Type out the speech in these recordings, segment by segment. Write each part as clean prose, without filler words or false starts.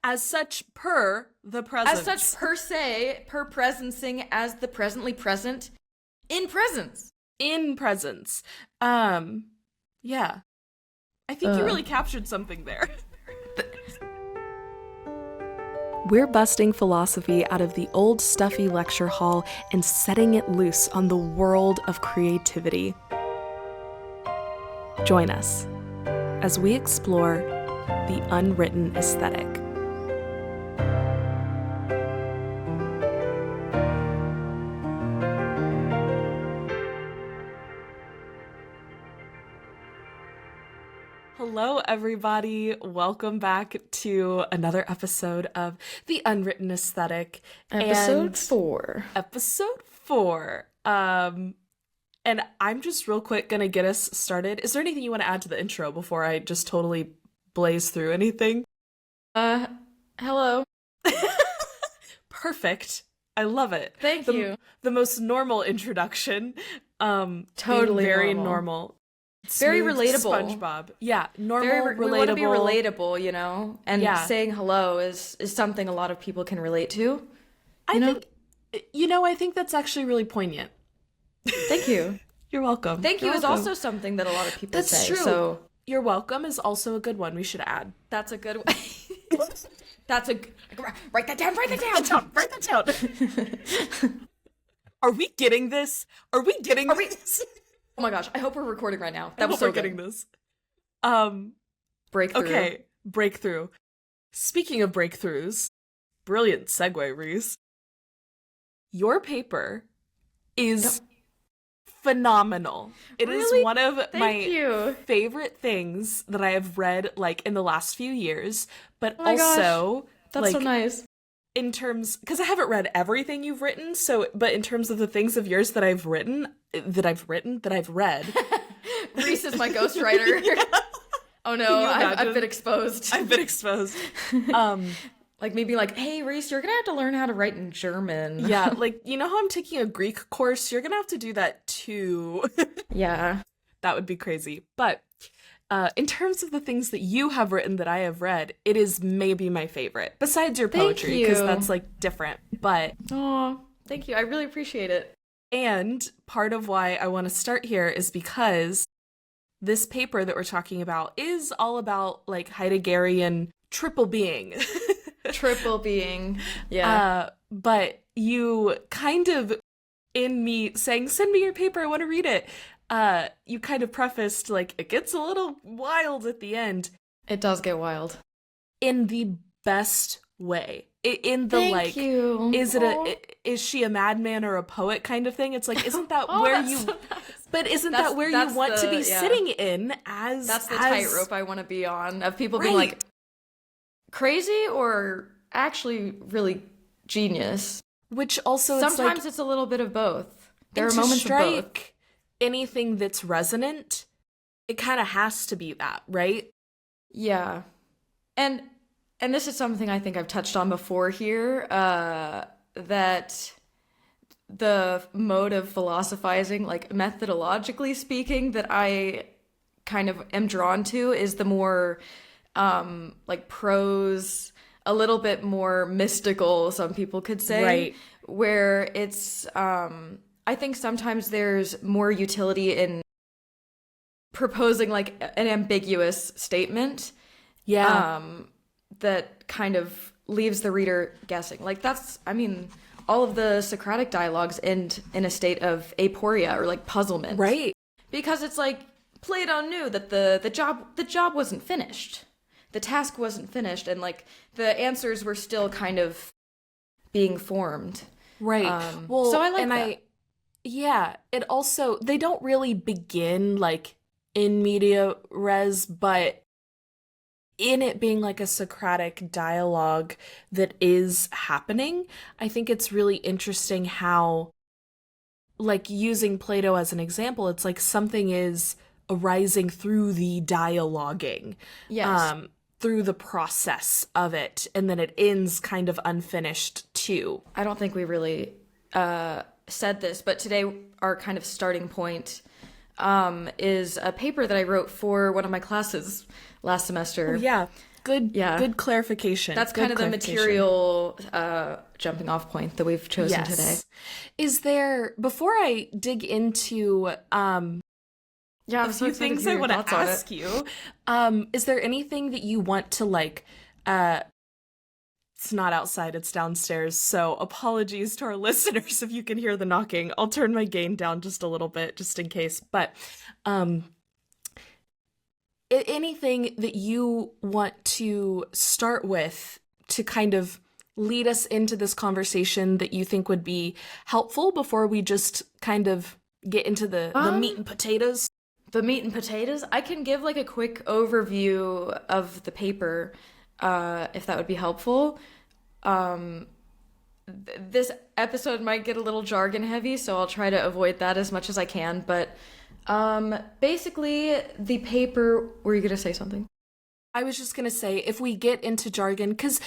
as such per the present. As such per se, per presencing as the presently present in presence. In presence. Yeah. I think you really captured something there. We're busting philosophy out of the old stuffy lecture hall and setting it loose on the world of creativity. Join us as we explore the unwritten aesthetic. Hello, everybody. Welcome back to another episode of The Unwritten Aesthetic. Episode 4. Episode 4. And I'm just real quick gonna get us started. Is there anything you want to add to the intro before I just totally blaze through anything? Hello. Perfect. I love it. Thank you. The most normal introduction. Totally very normal. Very Smooth relatable. SpongeBob. Yeah, normal, relatable. We want to be relatable, you know? And saying hello is something a lot of people can relate to. I think that's actually really poignant. Thank you. You're welcome. Thank you is also something that a lot of people say. That's true. So you're welcome is also a good one. We should add. That's a good one. Write that down. Write that down. Are we getting this? Are we getting this? Oh my gosh, I hope we're recording right now. That was so good. Getting this. Breakthrough. Okay, breakthrough. Speaking of breakthroughs, brilliant segue, Reese. Your paper is phenomenal. It is one of my favorite things that I have read like in the last few years, but also that's so nice. In terms, because I haven't read everything you've written, but in terms of the things of yours that I've read. Reese is my ghostwriter. Yeah. Oh no, I've been exposed. Like maybe like, hey Reese, you're gonna have to learn how to write in German. Yeah, like, you know how I'm taking a Greek course? You're gonna have to do that too. Yeah. That would be crazy. But in terms of the things that you have written that I have read, it is maybe my favorite. Besides your poetry, because that's like different. But oh, thank you. I really appreciate it. And part of why I want to start here is because this paper that we're talking about is all about like Heideggerian triple beyng. Triple beyng. Yeah. But you kind of, in me saying, send me your paper, I want to read it. You kind of prefaced like it gets a little wild at the end. It does get wild. In the best way. In the Thank you. Is she a madman or a poet kind of thing? It's like, isn't that where you want to be sitting in as that's the tightrope I want to be on, of people being like crazy or actually really genius. Which also sometimes it's a little bit of both. There are moments of both. Anything that's resonant, it kind of has to be that, right? Yeah. And this is something I think I've touched on before here, that the mode of philosophizing, like methodologically speaking, that I kind of am drawn to is the more like prose, a little bit more mystical, some people could say, right? Where it's I think sometimes there's more utility in proposing like an ambiguous statement. Yeah. That kind of leaves the reader guessing. Like all of the Socratic dialogues end in a state of aporia or like puzzlement. Right. Because it's like Plato knew that the job wasn't finished. The task wasn't finished, and like the answers were still kind of being formed. Right. So I like that. Yeah, it also, they don't really begin like in media res, but in it being like a Socratic dialogue that is happening, I think it's really interesting how, like, using Plato as an example, it's like something is arising through the dialoguing. Yes. Through the process of it, and then it ends kind of unfinished too. I don't think we really said this, but today our kind of starting point is a paper that I wrote for one of my classes last semester. Oh, yeah. Yeah, good clarification. that's kind Good of the clarification. material jumping off point that we've chosen today. Yes. Is there, before I dig into Yeah, a I'm so few excited to things hear I your want to thoughts on it. ask you, is there anything that you want to like uh it's not outside, it's downstairs. So apologies to our listeners if you can hear the knocking. I'll turn my gain down just a little bit just in case. But um anything that you want to start with to kind of lead us into this conversation that you think would be helpful before we just kind of get into the meat Um, and potatoes? the meat and potatoes. I can give like a quick overview of the paper, if that would be helpful. Um, this episode might get a little jargon heavy, so I'll try to avoid that as much as I can. But basically, the paper. Were you gonna say something? I was just going to say, if we get into jargon, because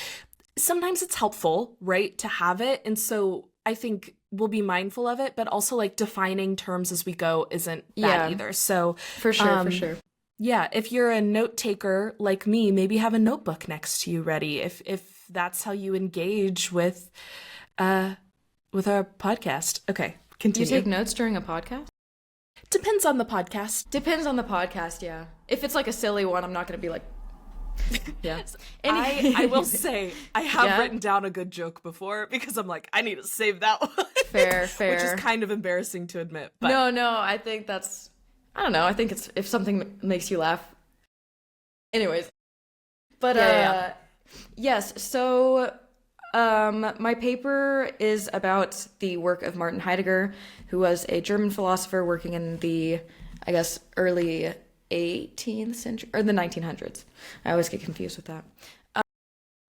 sometimes it's helpful, right, to have it. And so I think we'll be mindful of it, but also like defining terms as we go isn't bad Yeah, either. So, for sure, for sure. yeah, if you're a note taker like me, maybe have a notebook next to you ready if that's how you engage uh with our podcast. Okay, You continue. take notes during a podcast? Depends on the podcast. Depends on the podcast, yeah. If it's like a silly one, I'm not gonna be like, yeah. I will say I have Yeah, written down a good joke before because I'm like, I need to save that one. fair, Which is fair. kind of embarrassing to admit, but No, no, I think that's, I don't know. I think it's if something makes you laugh. Anyways, but yeah. yes, so my paper is about the work of Martin Heidegger, who was a German philosopher working in the, I guess, early 18th century or the 1900s. I always get confused with that.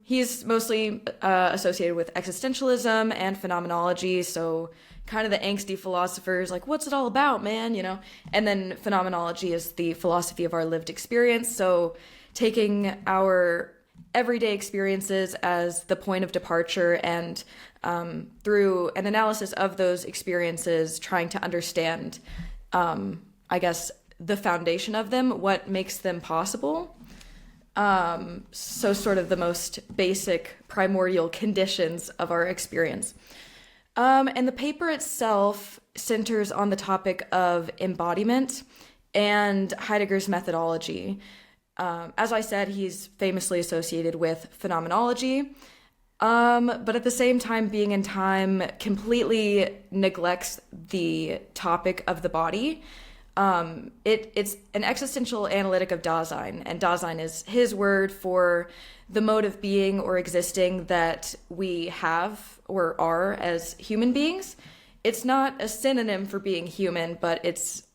He's mostly associated with existentialism and phenomenology, so kind of the angsty philosophers, like, what's it all about, man? You know? And then phenomenology is the philosophy of our lived experience, so taking our everyday experiences as the point of departure and through an analysis of those experiences, trying to understand, I guess, the foundation of them, what makes them possible. So sort of the most basic primordial conditions of our experience. And the paper itself centers on the topic of embodiment and Heidegger's methodology. As I said, he's famously associated with phenomenology, but at the same time, Being in Time completely neglects the topic of the body. It's an existential analytic of Dasein, and Dasein is his word for the mode of being or existing that we have or are as human beings. It's not a synonym for being human, but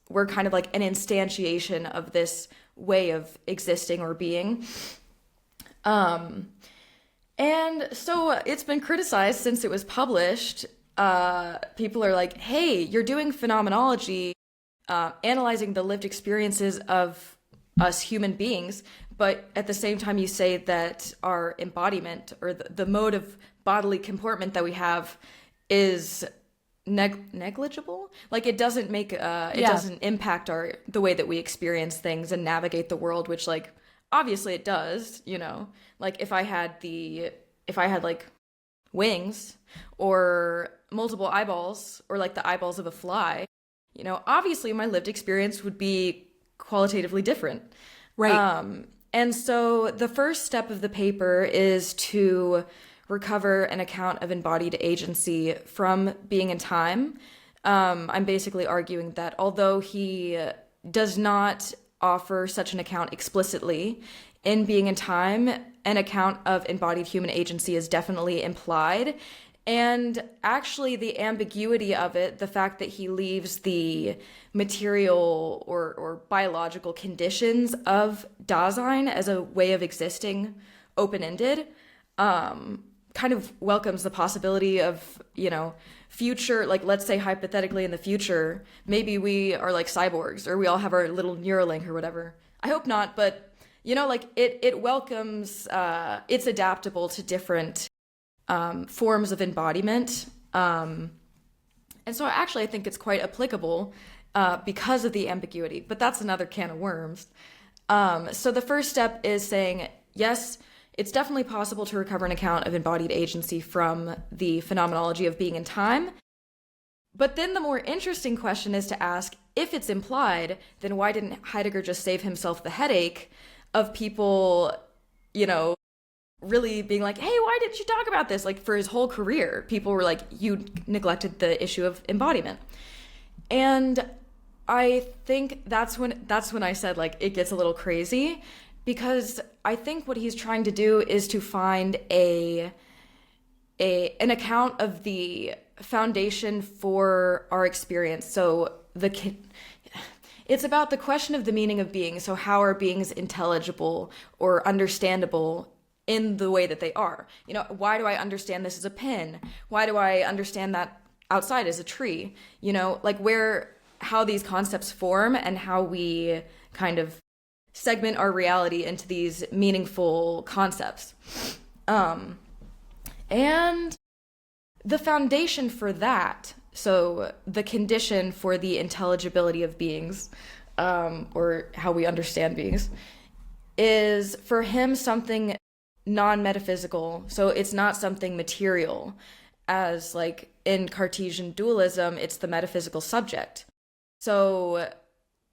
we're kind of like an instantiation of this way of existing or being. And so it's been criticized since it was published. People are like, hey, you're doing phenomenology, analyzing the lived experiences of us human beings, but at the same time you say that our embodiment or the mode of bodily comportment that we have is negligible. Like it doesn't make it Yeah. doesn't impact the way that we experience things and navigate the world, which like obviously it does, you know. Like if I had like wings or multiple eyeballs or like the eyeballs of a fly, you know, obviously my lived experience would be qualitatively different. Right. And so the first step of the paper is to recover an account of embodied agency from Being in Time. I'm basically arguing that although he does not offer such an account explicitly, in Being in Time, an account of embodied human agency is definitely implied. And actually, the ambiguity of it, the fact that he leaves the material or biological conditions of Dasein as a way of existing open-ended, kind of welcomes the possibility of, you know, future, like let's say hypothetically in the future, maybe we are like cyborgs or we all have our little Neuralink or whatever. I hope not, but, you know, like it welcomes, it's adaptable to different forms of embodiment. And so actually I think it's quite applicable because of the ambiguity, but that's another can of worms. So the first step is saying yes, it's definitely possible to recover an account of embodied agency from the phenomenology of being and time. But then the more interesting question is to ask, if it's implied, then why didn't Heidegger just save himself the headache of people, you know, really being like, hey, why didn't you talk about this? Like, for his whole career, people were like, you neglected the issue of embodiment. And I think that's when I said, like, it gets a little crazy, because I think what he's trying to do is to find an account of the foundation for our experience. So it's about the question of the meaning of being. So how are beings intelligible or understandable in the way that they are? You know, why do I understand this as a pen? Why do I understand that outside as a tree? You know, like how these concepts form and how we kind of segment our reality into these meaningful concepts. And the foundation for that, so the condition for the intelligibility of beings, or how we understand beings, is for him something non-metaphysical. So it's not something material, as like in Cartesian dualism, it's the metaphysical subject. So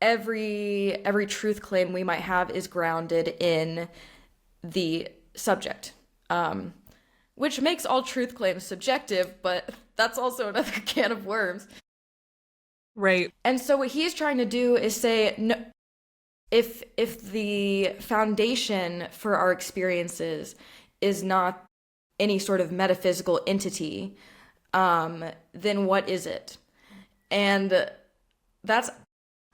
every truth claim we might have is grounded in the subject, which makes all truth claims subjective, but that's also another can of worms. Right. And so what he's trying to do is say, no, if the foundation for our experiences is not any sort of metaphysical entity, then what is it? And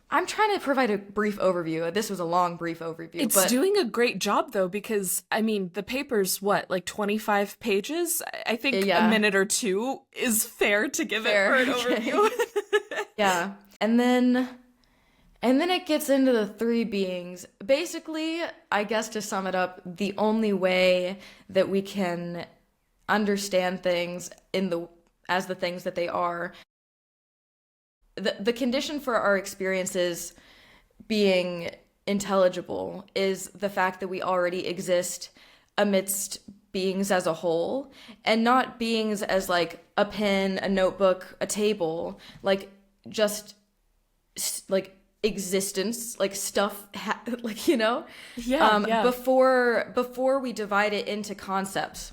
I'm trying to provide a brief overview. This was a long, brief overview. It's doing a great job, though, because, I mean, the paper's, what, like 25 pages? I think a minute or two is fair to give it for an overview. Yeah. And then it gets into the three beings. Basically, I guess to sum it up, the only way that we can understand things as the things that they are, the condition for our experiences being intelligible is the fact that we already exist amidst beings as a whole, and not beings as like a pen, a notebook, a table, like just like existence, like stuff, like, you know? Yeah. Before we divide it into concepts.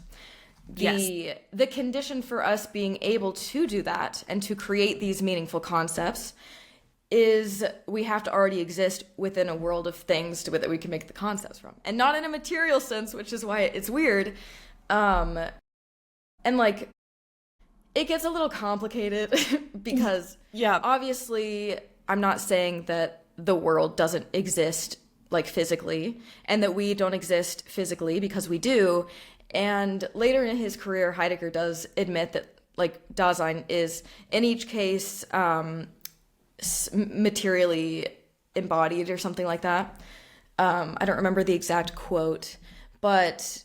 The condition for us being able to do that and to create these meaningful concepts is we have to already exist within a world of things that we can make the concepts from, and not in a material sense, which is why it's weird. And like, it gets a little complicated because obviously I'm not saying that the world doesn't exist like physically, and that we don't exist physically, because we do. And later in his career, Heidegger does admit that, like, Dasein is, in each case, materially embodied or something like that. I don't remember the exact quote, but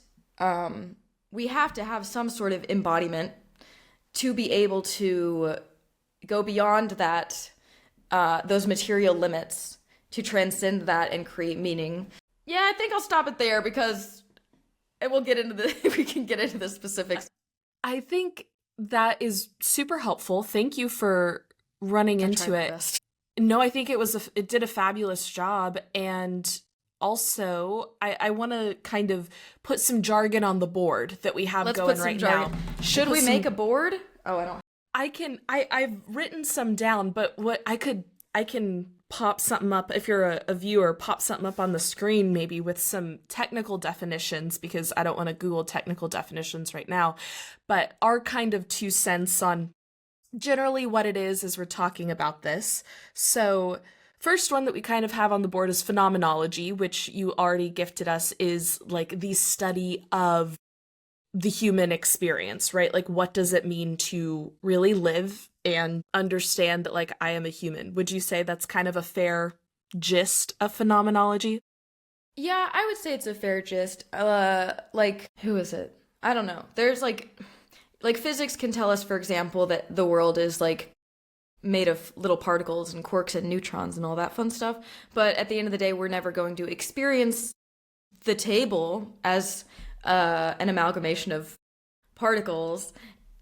we have to have some sort of embodiment to be able to go beyond that, those material limits, to transcend that and create meaning. Yeah, I think I'll stop it there, because and we can get into the specifics. I think that is super helpful. Thank you for running into it. No, I think it did a fabulous job. And also, I want to kind of put some jargon on the board that we have going right now. Should we make a board? Oh, I don't. I've written some down, but what I can pop something up, if you're a viewer, pop something up on the screen maybe with some technical definitions, because I don't want to Google technical definitions right now, but our kind of 2 cents on generally what it is as we're talking about this. So first one that we kind of have on the board is phenomenology, which you already gifted us, is like the study of the human experience, right? Like, what does it mean to really live and understand that, like, I am a human? Would you say that's kind of a fair gist of phenomenology? Yeah, I would say it's a fair gist. Like, who is it? I don't know. There's like physics can tell us, for example, that the world is like made of little particles and quarks and neutrons and all that fun stuff. But at the end of the day, we're never going to experience the table as an amalgamation of particles,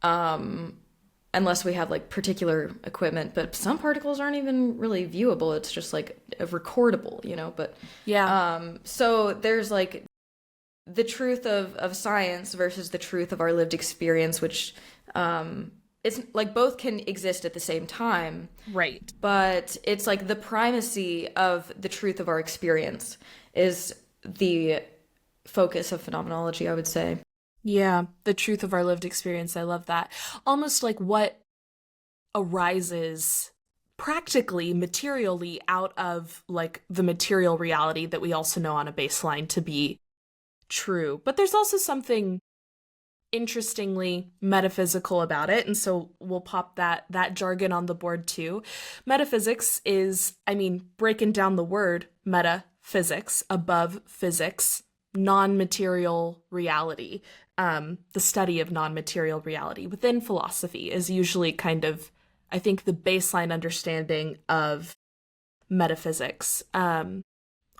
unless we have like particular equipment. But some particles aren't even really viewable. It's just like recordable, you know. But Yeah. so there's like the truth of science versus the truth of our lived experience, which it's like both can exist at the same time, Right. but it's like the primacy of the truth of our experience is the focus of phenomenology, I would say. Yeah, the truth of our lived experience. I love that. Almost like what arises practically, materially out of like the material reality that we also know on a baseline to be true. But there's also something interestingly metaphysical about it, and so we'll pop that jargon on the board too. Metaphysics is, I mean, breaking down the word metaphysics, above physics, non-material reality. The study of non-material reality within philosophy is usually kind of, I think, the baseline understanding of metaphysics. I'll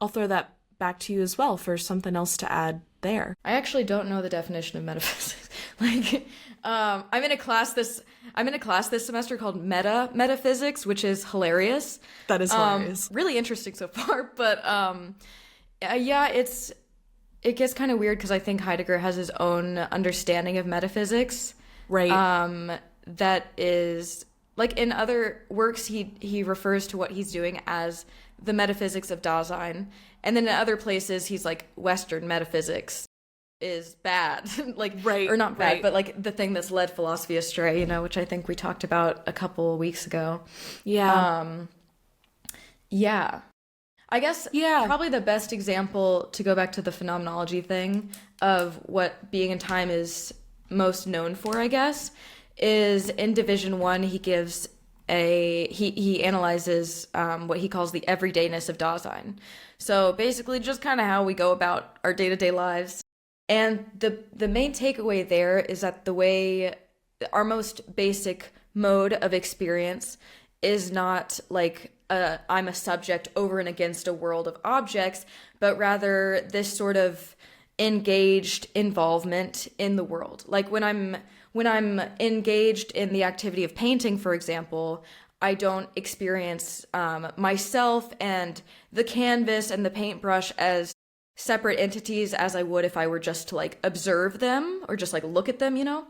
throw that back to you as well for something else to add there. I actually don't know the definition of metaphysics. Like, I'm in a class this semester called metaphysics, which is hilarious. That is hilarious. Really interesting so far, but yeah, it gets kind of weird because I think Heidegger has his own understanding of metaphysics. Right. That is like in other works he refers to what he's doing as the metaphysics of Dasein, and then in other places he's like Western metaphysics is bad, like Right, or not bad, right. but like the thing that's led philosophy astray, you know, which I think we talked about a couple of weeks ago. Yeah. Yeah, I guess Yeah. probably the best example to go back to the phenomenology thing of what being in time is most known for, I guess, is in Division One. He gives he analyzes what he calls the everydayness of Dasein. So basically, just kind of how we go about our day to day lives. And the main takeaway there is that the way our most basic mode of experience is not like I'm a subject over and against a world of objects, but rather this sort of engaged involvement in the world. Like when I'm engaged in the activity of painting, for example, I don't experience myself and the canvas and the paintbrush as separate entities as I would if I were just to like observe them or just like look at them, you know?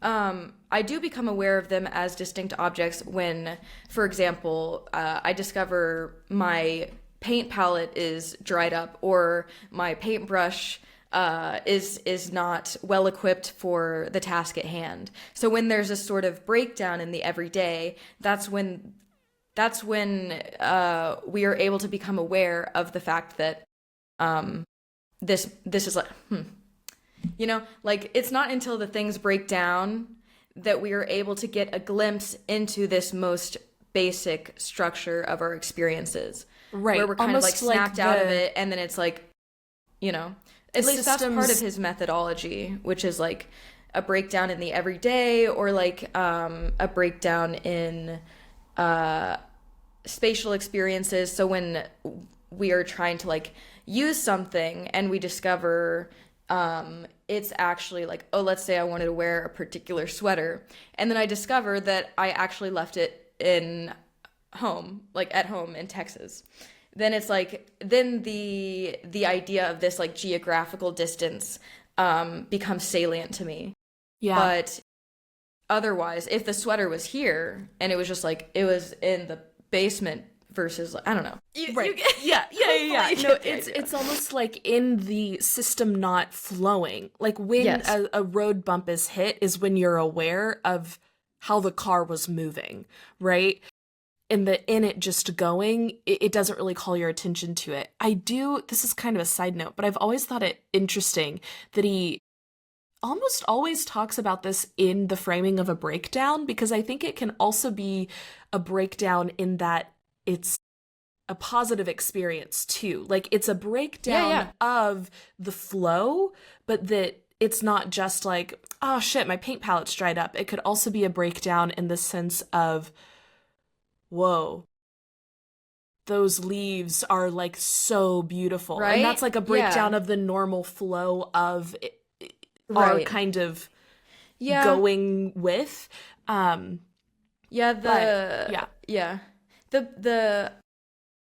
I do become aware of them as distinct objects when, for example, I discover my paint palette is dried up or my paintbrush is not well equipped for the task at hand. So when there's a sort of breakdown in the everyday, that's when we are able to become aware of the fact that this is like you know, like it's not until the things break down that we are able to get a glimpse into this most basic structure of our experiences, Right. where we're kind of like Almost like snapped out of it, and then it's like, you know, at least that's part of systems. his methodology, which is like a breakdown in the everyday, or like a breakdown in spatial experiences. So when we are trying to like use something and we discover it's actually like, oh, let's say I wanted to wear a particular sweater, and then I discover that I actually left it in home, like at home in Texas. Then it's like, then the idea of this like geographical distance becomes salient to me. Yeah. But otherwise, if the sweater was here and it was just like it was in the basement versus I don't know. Right. Yeah. No, it's almost like in the system not flowing. Like when Yes. a road bump is hit is when you're aware of how the car was moving, right? And in it just going, it doesn't really call your attention to it. This is kind of a side note, but I've always thought it interesting that he almost always talks about this in the framing of a breakdown, because I think it can also be a breakdown in that it's a positive experience too. Like it's a breakdown of the flow, but that it's not just like, oh shit, my paint palette's dried up. It could also be a breakdown in the sense of, whoa, those leaves are like so beautiful. And that's Right? like a breakdown Yeah. of the normal flow of our Right. kind of Yeah. going with. Um, Yeah, but yeah, The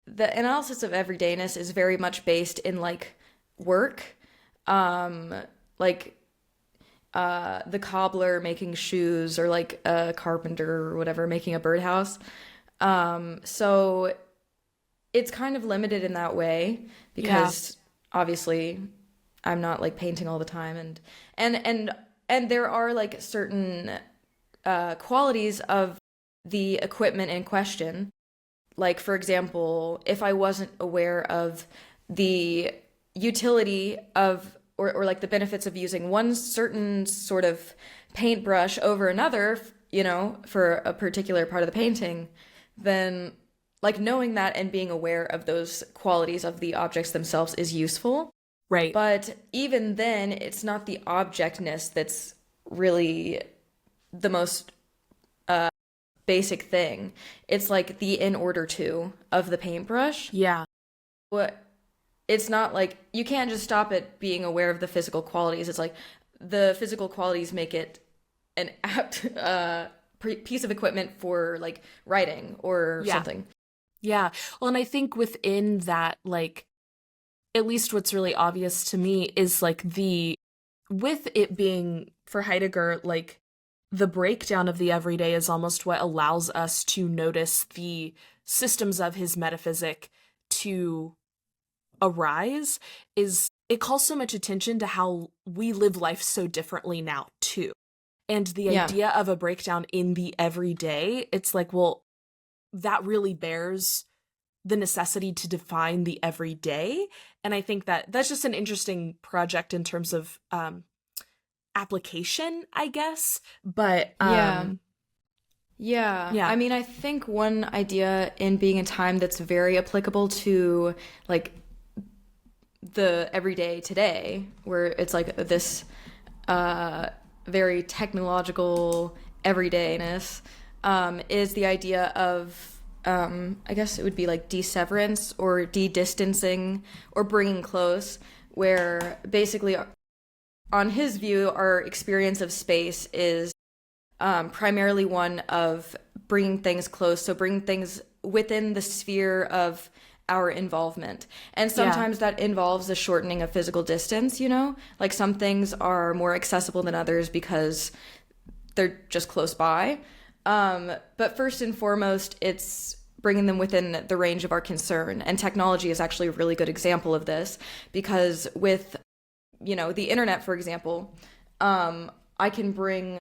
the analysis of everydayness is very much based in like work. Um like the cobbler making shoes, or like a carpenter or whatever making a birdhouse. So it's kind of limited in that way yeah, because obviously I'm not like painting all the time, and and and there are like certain qualities of the equipment in question. Like, for example, if I wasn't aware of the utility of, or like the benefits of using one certain sort of paintbrush over another, for a particular part of the painting, then like knowing that and being aware of those qualities of the objects themselves is useful. right. But even then, it's not the objectness that's really the most basic thing. It's like the in order to of the paintbrush. Yeah, What It's not like you can't just stop at being aware of the physical qualities. It's like the physical qualities make it an apt piece of equipment for like writing or yeah, something. yeah. Well, and I think within that, like, at least what's really obvious to me is like with it being for Heidegger, like the breakdown of the everyday is almost what allows us to notice the systems of his metaphysic to arise. Is it calls so much attention to how we live life so differently now too. And the Yeah. idea of a breakdown in the everyday, it's like, well, that really bears the necessity to define the everyday. And I think that that's just an interesting project in terms of application, I guess. But Yeah. Yeah. yeah, I mean, I think one idea in being in time that's very applicable to like the everyday today, where it's like this very technological everydayness, is the idea of, I guess it would be like deseverance or de-distancing or bringing close, where basically, on his view, our experience of space is primarily one of bringing things close, so bringing things within the sphere of our involvement. And yeah, sometimes that involves a shortening of physical distance, Like some things are more accessible than others because they're just close by. But first and foremost, it's bringing them within the range of our concern. And technology is actually a really good example of this because with, the internet, for example, I can bring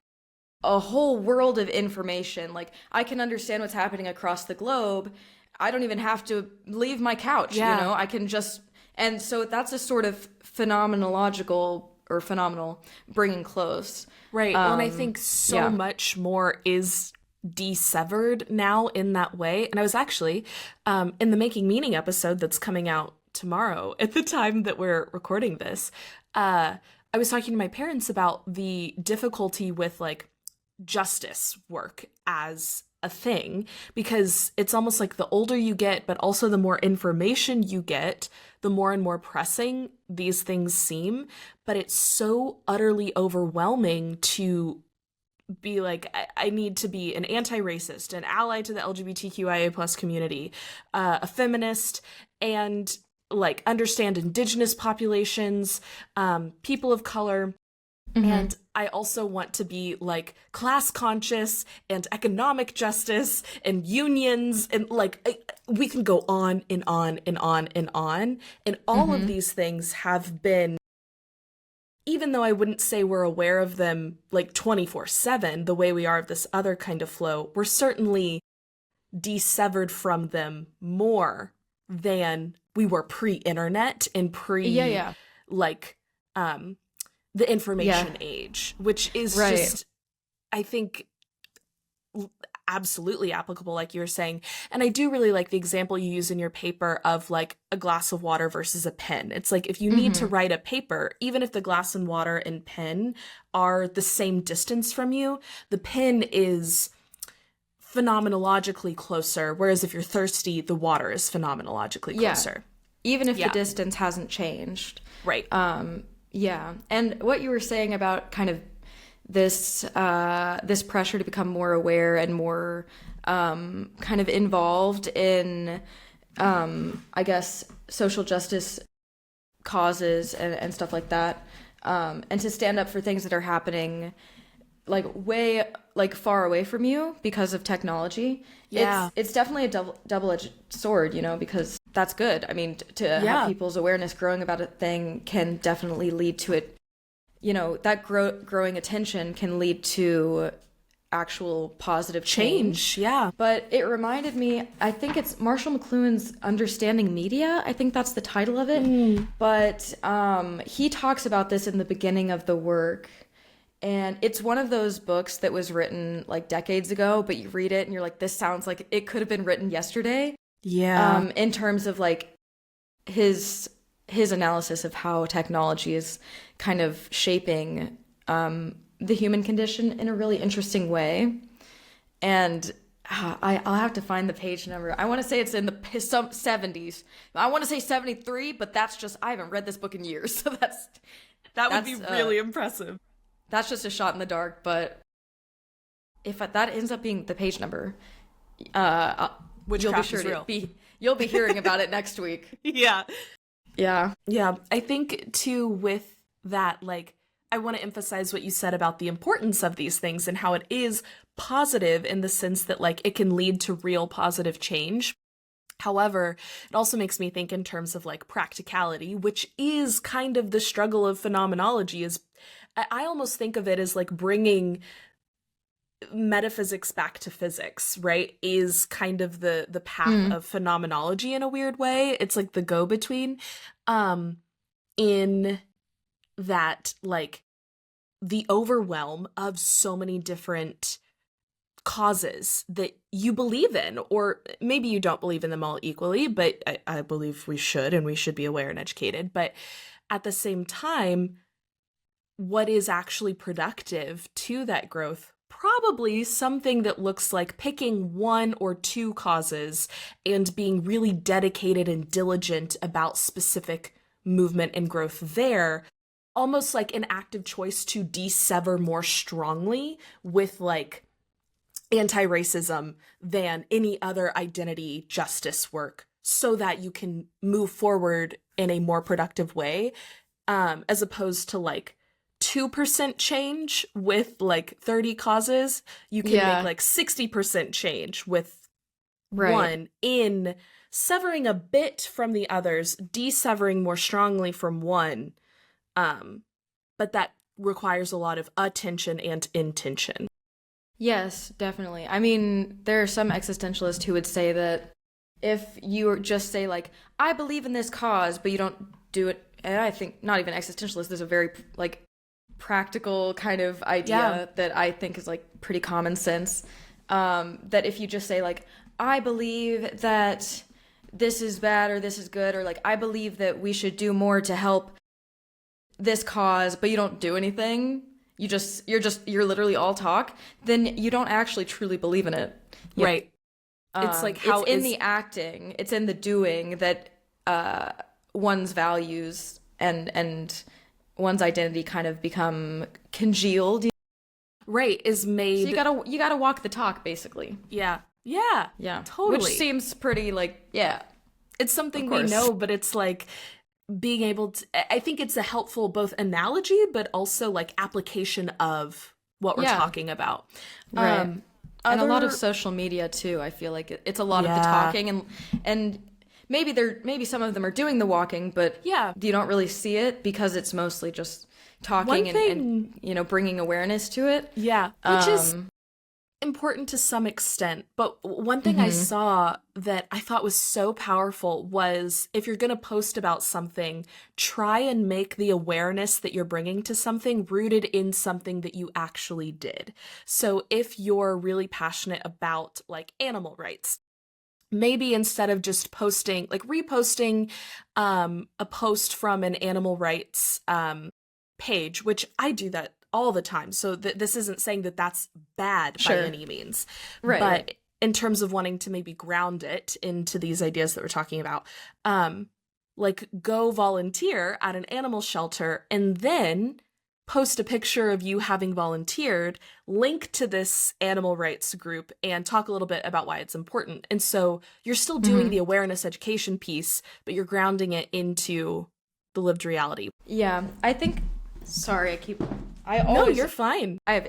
a whole world of information. Like I can understand what's happening across the globe. I don't even have to leave my couch, yeah. I can just, and so that's a sort of phenomenological or phenomenal bringing close. Right. Well, and I think so Yeah. much more is desevered now in that way. And I was actually in the Making Meaning episode that's coming out tomorrow at the time that we're recording this. I was talking to my parents about the difficulty with like justice work as a thing, because it's almost like the older you get, but also the more information you get, the more and more pressing these things seem. But it's so utterly overwhelming to be like, I need to be an anti-racist, an ally to the LGBTQIA plus community, a feminist, and like understand indigenous populations, people of color. Mm-hmm. And I also want to be like class conscious and economic justice and unions, and like we can go on and on and on and on. And all of Mm-hmm. these things have been, even though I wouldn't say we're aware of them like 24/7 the way we are of this other kind of flow, we're certainly desevered from them more than we were pre-internet and Yeah, pre yeah. like the Yeah. information age, which is Right. just, I think, absolutely applicable, like you were saying. And I do really like the example you use in your paper of like a glass of water versus a pen. It's like if you need to Mm-hmm. write a paper, even if the glass and water and pen are the same distance from you, the pen is phenomenologically closer, whereas if you're thirsty, the water is phenomenologically Yeah. closer. Even if the Yeah. distance hasn't changed. Right. Yeah. And what you were saying about kind of this pressure to become more aware and more kind of involved in I guess social justice causes and stuff like that, and to stand up for things that are happening like way like far away from you because of technology. Yeah. It's definitely a double-edged sword, you know, because that's good. I mean, to have Yeah. people's awareness growing about a thing can definitely lead to it, you know, that growing attention can lead to actual positive change. Yeah. But it reminded me, I think it's Marshall McLuhan's Understanding Media. I think that's the title of it. But he talks about this in the beginning of the work. And it's one of those books that was written like decades ago, but you read it and you're like, this sounds like it could have been written yesterday. Yeah. In terms of like his analysis of how technology is kind of shaping the human condition in a really interesting way. And I'll have to find the page number. I want to say it's in the some 70s. I want to say 73, but that's just, I haven't read this book in years. So That would be really impressive. that's just a shot in the dark. But if that ends up being the page number, Which you'll be crap sure is real. you'll be hearing about it next week. Yeah. Yeah. Yeah. I think too with that, like, I want to emphasize what you said about the importance of these things and how it is positive in the sense that like it can lead to real positive change. However, it also makes me think in terms of like practicality, which is kind of the struggle of phenomenology. Is I almost think of it as like bringing metaphysics back to physics, right? Is kind of the path of phenomenology in a weird way. It's like the go-between in that like the overwhelm of so many different causes that you believe in, or maybe you don't believe in them all equally, but I believe we should, and we should be aware and educated. But at the same time, what is actually productive to that growth? Probably something that looks like picking one or two causes and being really dedicated and diligent about specific movement and growth there, almost like an active choice to desever more strongly with like anti-racism than any other identity justice work so that you can move forward in a more productive way, as opposed to like 2% change with like 30 causes. You can make like 60% change with one in severing a bit from the others, desevering more strongly from one. But that requires a lot of attention and intention. Yes, definitely. I mean, there are some existentialists who would say that if you just say like, I believe in this cause, but you don't do it, and I think not even existentialists, there's a very like practical kind of idea that I think is like pretty common sense. That if you just say like, I believe that this is bad or this is good, or like, I believe that we should do more to help this cause, but you don't do anything, you're literally all talk, then you don't actually truly believe in it. Right. It's like how it's in the acting, it's in the doing that one's values and one's identity kind of become congealed. Right, is made. So you gotta walk the talk, basically. Yeah, totally. Which seems pretty like it's something we know, but it's like being able to. I think it's a helpful both analogy, but also like application of what we're talking about. Right. And a lot of social media too. I feel like it's a lot of the talking, and maybe some of them are doing the walking, but you don't really see it because it's mostly just talking and you know, bringing awareness to it. Yeah, which is important to some extent. But one thing I saw that I thought was so powerful was if you're going to post about something, try and make the awareness that you're bringing to something rooted in something that you actually did. So if you're really passionate about like animal rights, maybe instead of just posting, like reposting a post from an animal rights page, which I do that all the time. So this isn't saying that that's bad by any means. Right. But in terms of wanting to maybe ground it into these ideas that we're talking about, like go volunteer at an animal shelter and then post a picture of you having volunteered, link to this animal rights group, and talk a little bit about why it's important. And so you're still doing the awareness education piece, but you're grounding it into the lived reality. Yeah, I think. Sorry, No, you're fine. I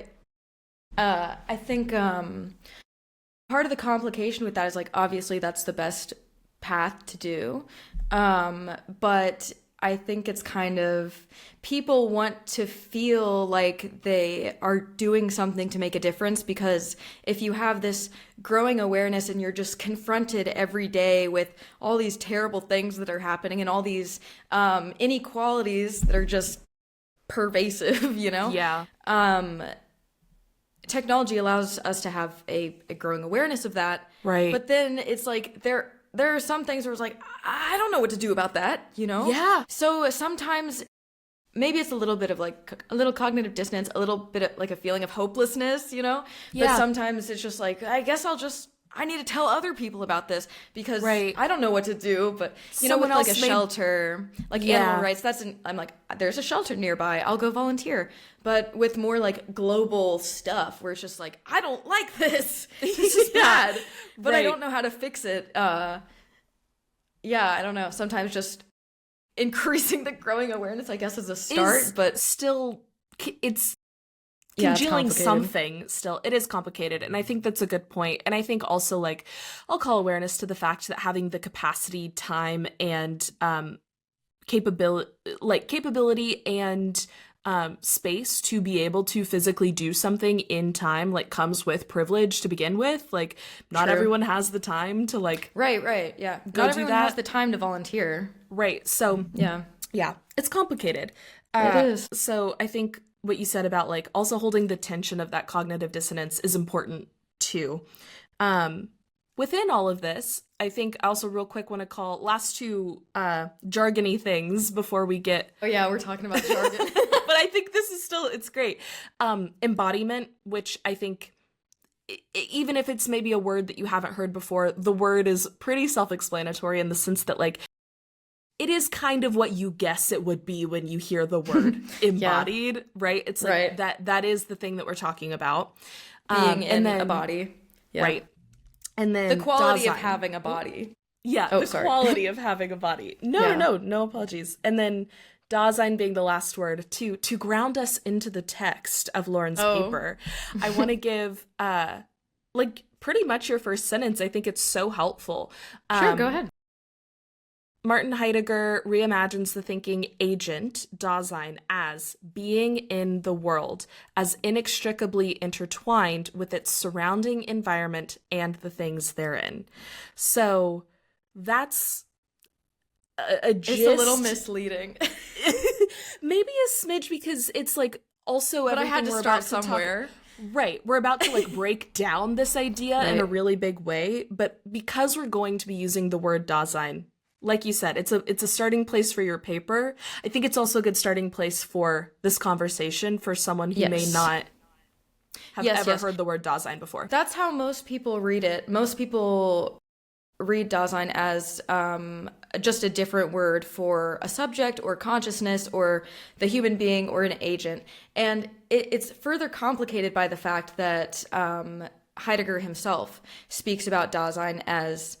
think part of the complication with that is like obviously that's the best path to do, but I think it's kind of people want to feel like they are doing something to make a difference, because if you have this growing awareness and you're just confronted every day with all these terrible things that are happening and all these inequalities that are just pervasive, you know? Yeah. Technology allows us to have a growing awareness of that. Right. But then it's like there are some things where it's like, I don't know what to do about that, you know? Yeah. So sometimes maybe it's a little bit of like a little cognitive dissonance, a little bit of like a feeling of hopelessness, you know? Yeah. But sometimes it's just like, I guess I need to tell other people about this because Right. I don't know what to do. But, you Someone know, with like else a shelter, like Yeah. animal rights, I'm like, there's a shelter nearby. I'll go volunteer. But with more like global stuff where it's just like, I don't like this. This is Yeah. bad. But I Right. don't know how to fix it. Yeah, I don't know. Sometimes just increasing the growing awareness, I guess, is a start. But still, it's yeah, it's congealing complicated. something still. It is complicated. And I think that's a good point. And I think also, like, I'll call awareness to the fact that having the capacity, time, and capability and space to be able to physically do something in time, like, comes with privilege to begin with. Like, not True. everyone has the time to, like, Right, yeah. go Not do everyone that. has the time to volunteer. Right. So, Yeah. yeah, it's complicated. It is. So I think what you said about, like, also holding the tension of that cognitive dissonance is important too. Within all of this, I think I also real quick want to call last two jargony things before we get. Oh yeah, we're talking about jargon. But I think this is still, it's great. Embodiment, which I think, even if it's maybe a word that you haven't heard before, the word is pretty self-explanatory in the sense that, like, it is kind of what you guess it would be when you hear the word embodied, right? It's like that is the thing that we're talking about. Being in and then, a body. Yeah. Right. And then The quality of Dasein. having a body. Yeah, Oh, the sorry. quality of having a body. No apologies. And then Dasein being the last word to ground us into the text of Lauren's paper. I want to give like pretty much your first sentence. I think it's so helpful. Sure, go ahead. Martin Heidegger reimagines the thinking agent, Dasein, as being in the world, as inextricably intertwined with its surrounding environment and the things therein. So that's a gist. It's a little misleading. Maybe a smidge, because it's like also But I everything had to we're start about to somewhere. Right. We're about to, like, break down this idea in a Right. really big way, but because we're going to be using the word Dasein, like you said, it's a starting place for your paper. I think it's also a good starting place for this conversation for someone who may Yes. not have Yes, ever yes. heard the word Dasein before. That's how most people read it. Most people read Dasein as just a different word for a subject or consciousness or the human being or an agent. And it's further complicated by the fact that Heidegger himself speaks about Dasein as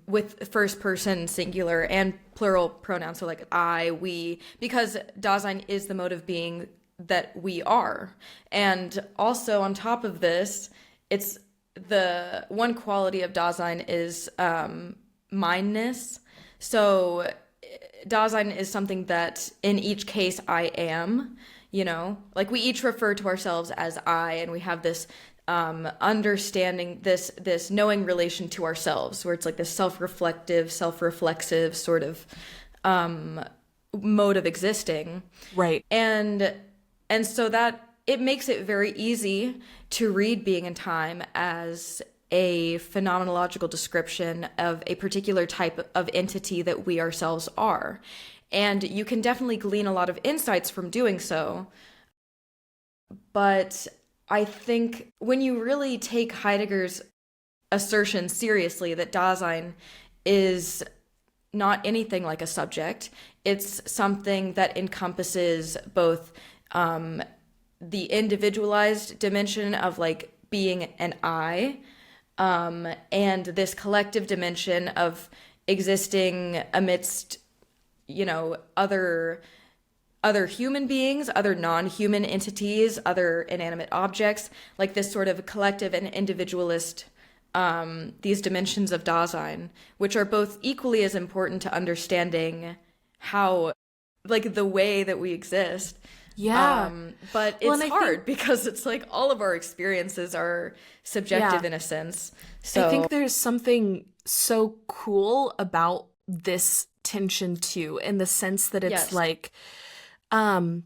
with first person singular and plural pronouns, so like I, we, because Dasein is the mode of being that we are. And also on top of this, it's the one quality of Dasein is mindness. So Dasein is something that in each case I am, you know, like we each refer to ourselves as I, and we have this understanding, this knowing relation to ourselves, where it's like this self-reflective, self-reflexive sort of mode of existing. Right. And so that it makes it very easy to read being in time as a phenomenological description of a particular type of entity that we ourselves are. And you can definitely glean a lot of insights from doing so. But I think when you really take Heidegger's assertion seriously that Dasein is not anything like a subject. It's something that encompasses both the individualized dimension of like being an I, and this collective dimension of existing amidst, other human beings, other non-human entities, other inanimate objects, like this sort of collective and individualist, these dimensions of Dasein, which are both equally as important to understanding how, like, the way that we exist. Yeah. But Well, it's and I hard think, because it's like all of our experiences are yeah, subjective in a sense. I So, think there's something so cool about this tension too, in the sense that it's yes. like, um,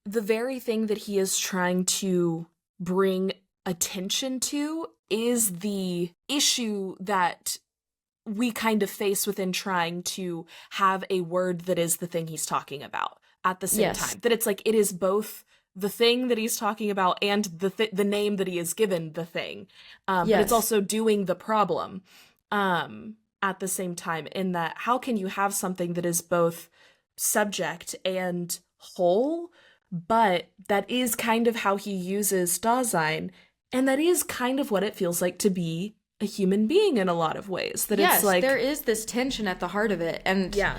the very thing that he is trying to bring attention to is the issue that we kind of face within trying to have a word that is the thing he's talking about at the same Yes. time. That it's like it is both the thing that he's talking about and the name that he is given the thing. But it's Yes. also doing the problem at the same time, in that how can you have something that is both subject and whole, but that is kind of how he uses Dasein, and that is kind of what it feels like to be a human being in a lot of ways. That it's Yes, there like, is this tension at the heart of it. And yeah,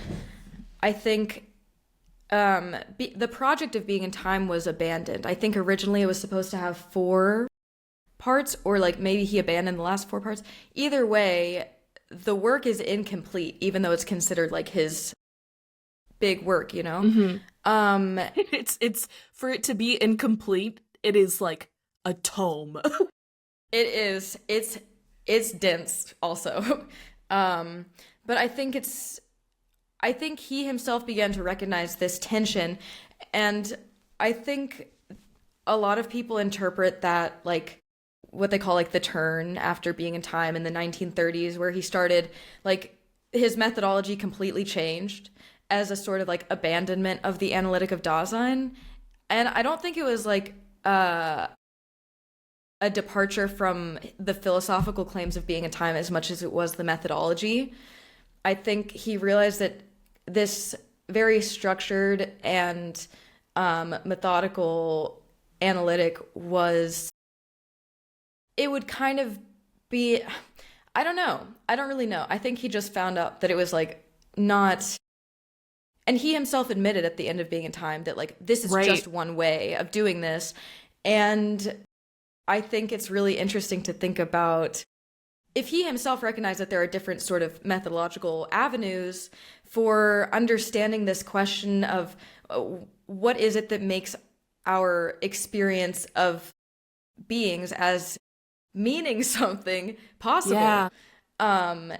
I think the project of Being in Time was abandoned. I think originally it was supposed to have four parts, or like maybe he abandoned the last four parts. Either way, the work is incomplete, even though it's considered like his big work, you know? hmm Um, it's for it to be incomplete, it is like a tome. it is, it's dense also. Um, but I think he himself began to recognize this tension, and I think a lot of people interpret that like what they call like the turn after Being in Time in the 1930s, where he started like his methodology completely changed as a sort of like abandonment of the analytic of Dasein. And I don't think it was like a departure from the philosophical claims of Being in Time as much as it was the methodology. I think he realized that this very structured and methodical analytic was, it would kind of be, I don't know. I don't really know. I think he just found out that it was like not, and he himself admitted at the end of Being in Time that like this is just Right. one way of doing this. And I think it's really interesting to think about if he himself recognized that there are different sort of methodological avenues for understanding this question of what is it that makes our experience of beings as meaning something possible. Yeah. Um,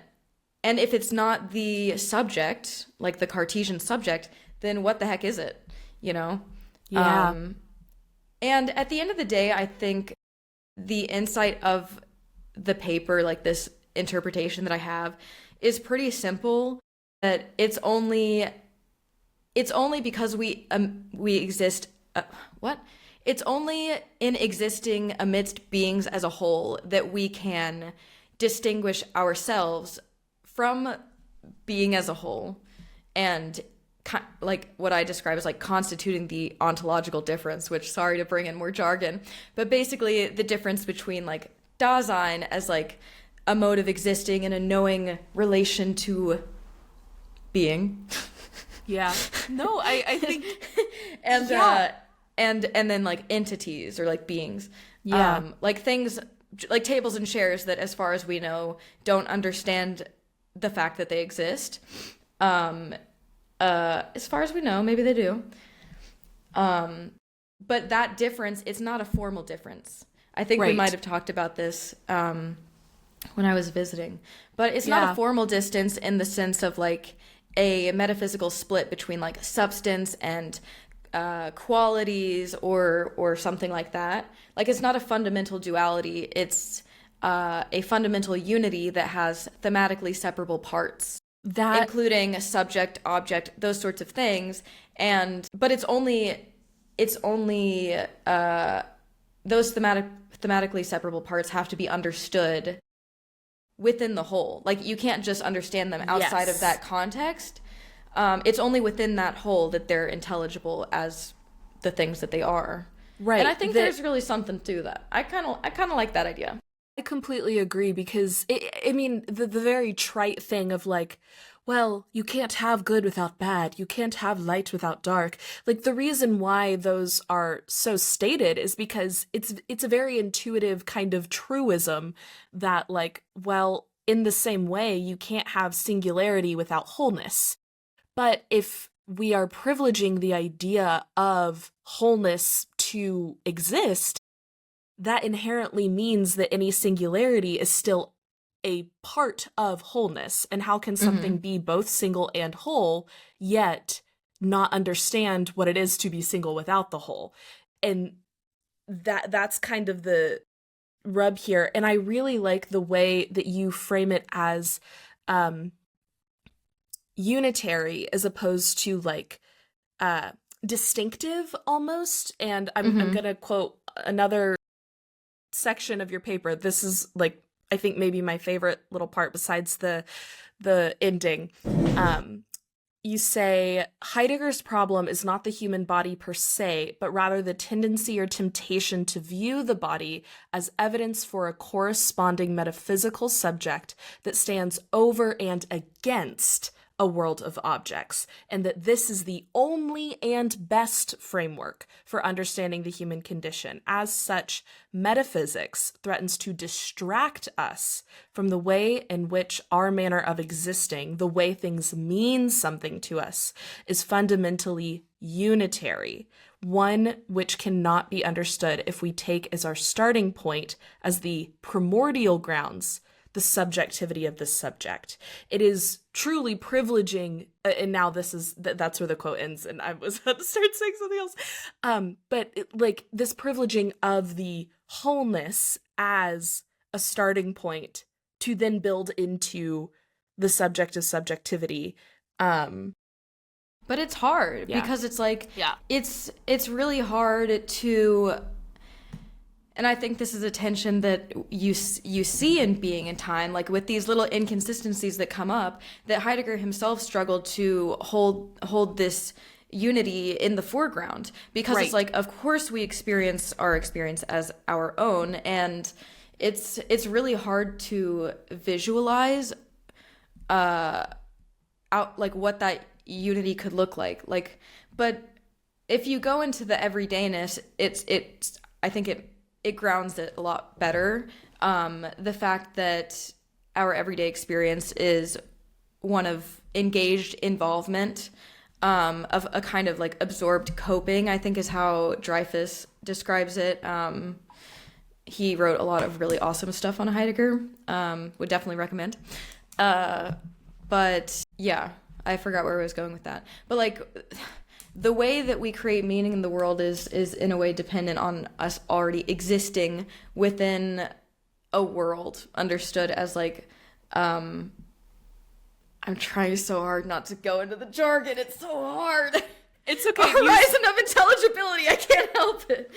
and if it's not the subject, like the Cartesian subject, then what the heck is it? You know? Yeah. Um, and at the end of the day, I think the insight of the paper, like this interpretation that I have, is pretty simple. That it's only because we exist. What? It's only in existing amidst beings as a whole that we can distinguish ourselves from being as a whole, and like what I describe as like constituting the ontological difference, which, sorry to bring in more jargon, but basically the difference between like Dasein as like a mode of existing in a knowing relation to being. Yeah. No, I think, and yeah. and then like entities or like beings, Yeah. like things like tables and chairs that as far as we know don't understand the fact that they exist. um as far as we know, maybe they do. um but that difference, it's not a formal difference. I think we might Right. have talked about this when I was visiting, but it's not a Yeah. formal distance in the sense of like a metaphysical split between like substance and qualities or something like that. Like it's not a fundamental duality. It's a fundamental unity that has thematically separable parts, That, including subject, object, those sorts of things. And but it's only those thematically separable parts have to be understood within the whole. Like you can't just understand them outside of Yes. that context. It's only within that whole that they're intelligible as the things that they are. And I Right. think That there's really something to that. I kind of like that idea. I completely agree because I mean the very trite thing of like, well, you can't have good without bad. You can't have light without dark. Like the reason why those are so stated is because it's a very intuitive kind of truism that like, well, in the same way, you can't have singularity without wholeness. But if we are privileging the idea of wholeness to exist, that inherently means that any singularity is still a part of wholeness. And how can something Hmm. be both single and whole, yet not understand what it is to be single without the whole? And that's kind of the rub here. And I really like the way that you frame it as um unitary as opposed to like uh distinctive almost. And I'm Hmm. gonna quote another section of your paper. This is like I think maybe my favorite little part besides the ending. Um, you say Heidegger's problem is not the human body per se, but rather the tendency or temptation to view the body as evidence for a corresponding metaphysical subject that stands over and against a world of objects, and that this is the only and best framework for understanding the human condition. As such, metaphysics threatens to distract us from the way in which our manner of existing, the way things mean something to us, is fundamentally unitary, one which cannot be understood if we take as our starting point, as the primordial grounds, the subjectivity of the subject. It is truly privileging, and now that's where the quote ends, and I was about to start saying something else. Like this privileging of the wholeness as a starting point to then build into the subject of subjectivity. Um, But it's hard yeah, because it's like yeah, it's really hard to, and I think this is a tension that you see in Being and Time, like with these little inconsistencies that come up, that Heidegger himself struggled to hold this unity in the foreground, because it's right. like, of course we experience our experience as our own, and it's really hard to visualize out like what that unity could look like. But if you go into the everydayness, it's I think it grounds it a lot better. The fact that our everyday experience is one of engaged involvement, of a kind of like absorbed coping, I think is how Dreyfus describes it. He wrote a lot of really awesome stuff on Heidegger. Would definitely recommend. Uh, but yeah, I forgot where I was going with that. But like the way that we create meaning in the world is in a way dependent on us already existing within a world understood as like I'm trying so hard not to go into the jargon. It's so hard. It's A okay. horizon of intelligibility. I can't help it.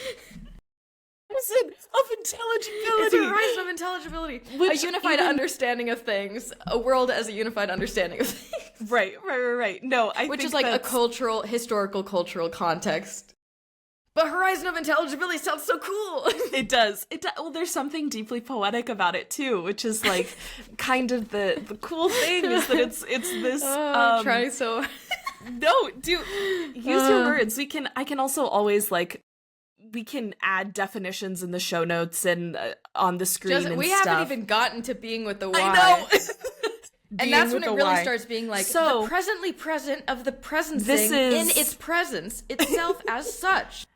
Of It's a intelligibility, horizon of intelligibility. A which unified even understanding of things. A world as a unified understanding of things. right. No, I Which think is like a that's cultural, historical, cultural context. But horizon of intelligibility sounds so cool. it does. It does. Well, there's something deeply poetic about it too, which is like kind of the cool thing is that it's this I'm trying so. no, do use your words. I can also always like we can add definitions in the show notes and on the screen Just and we stuff. haven't even gotten to being with the I why. know. And Being that's when with it a really Y. starts being like So the presently present of the presencing this in is its presence itself as such.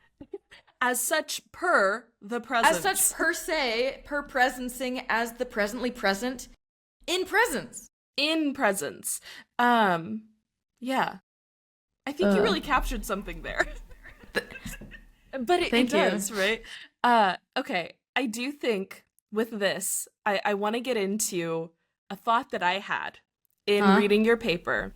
as such per the presence. As such per se, per presencing as the presently present in presence. In presence. Yeah. I think you Uh, really captured something there. But it Thank you. does, right? Okay. I do think with this, I want to get into a thought that I had in Huh? reading your paper.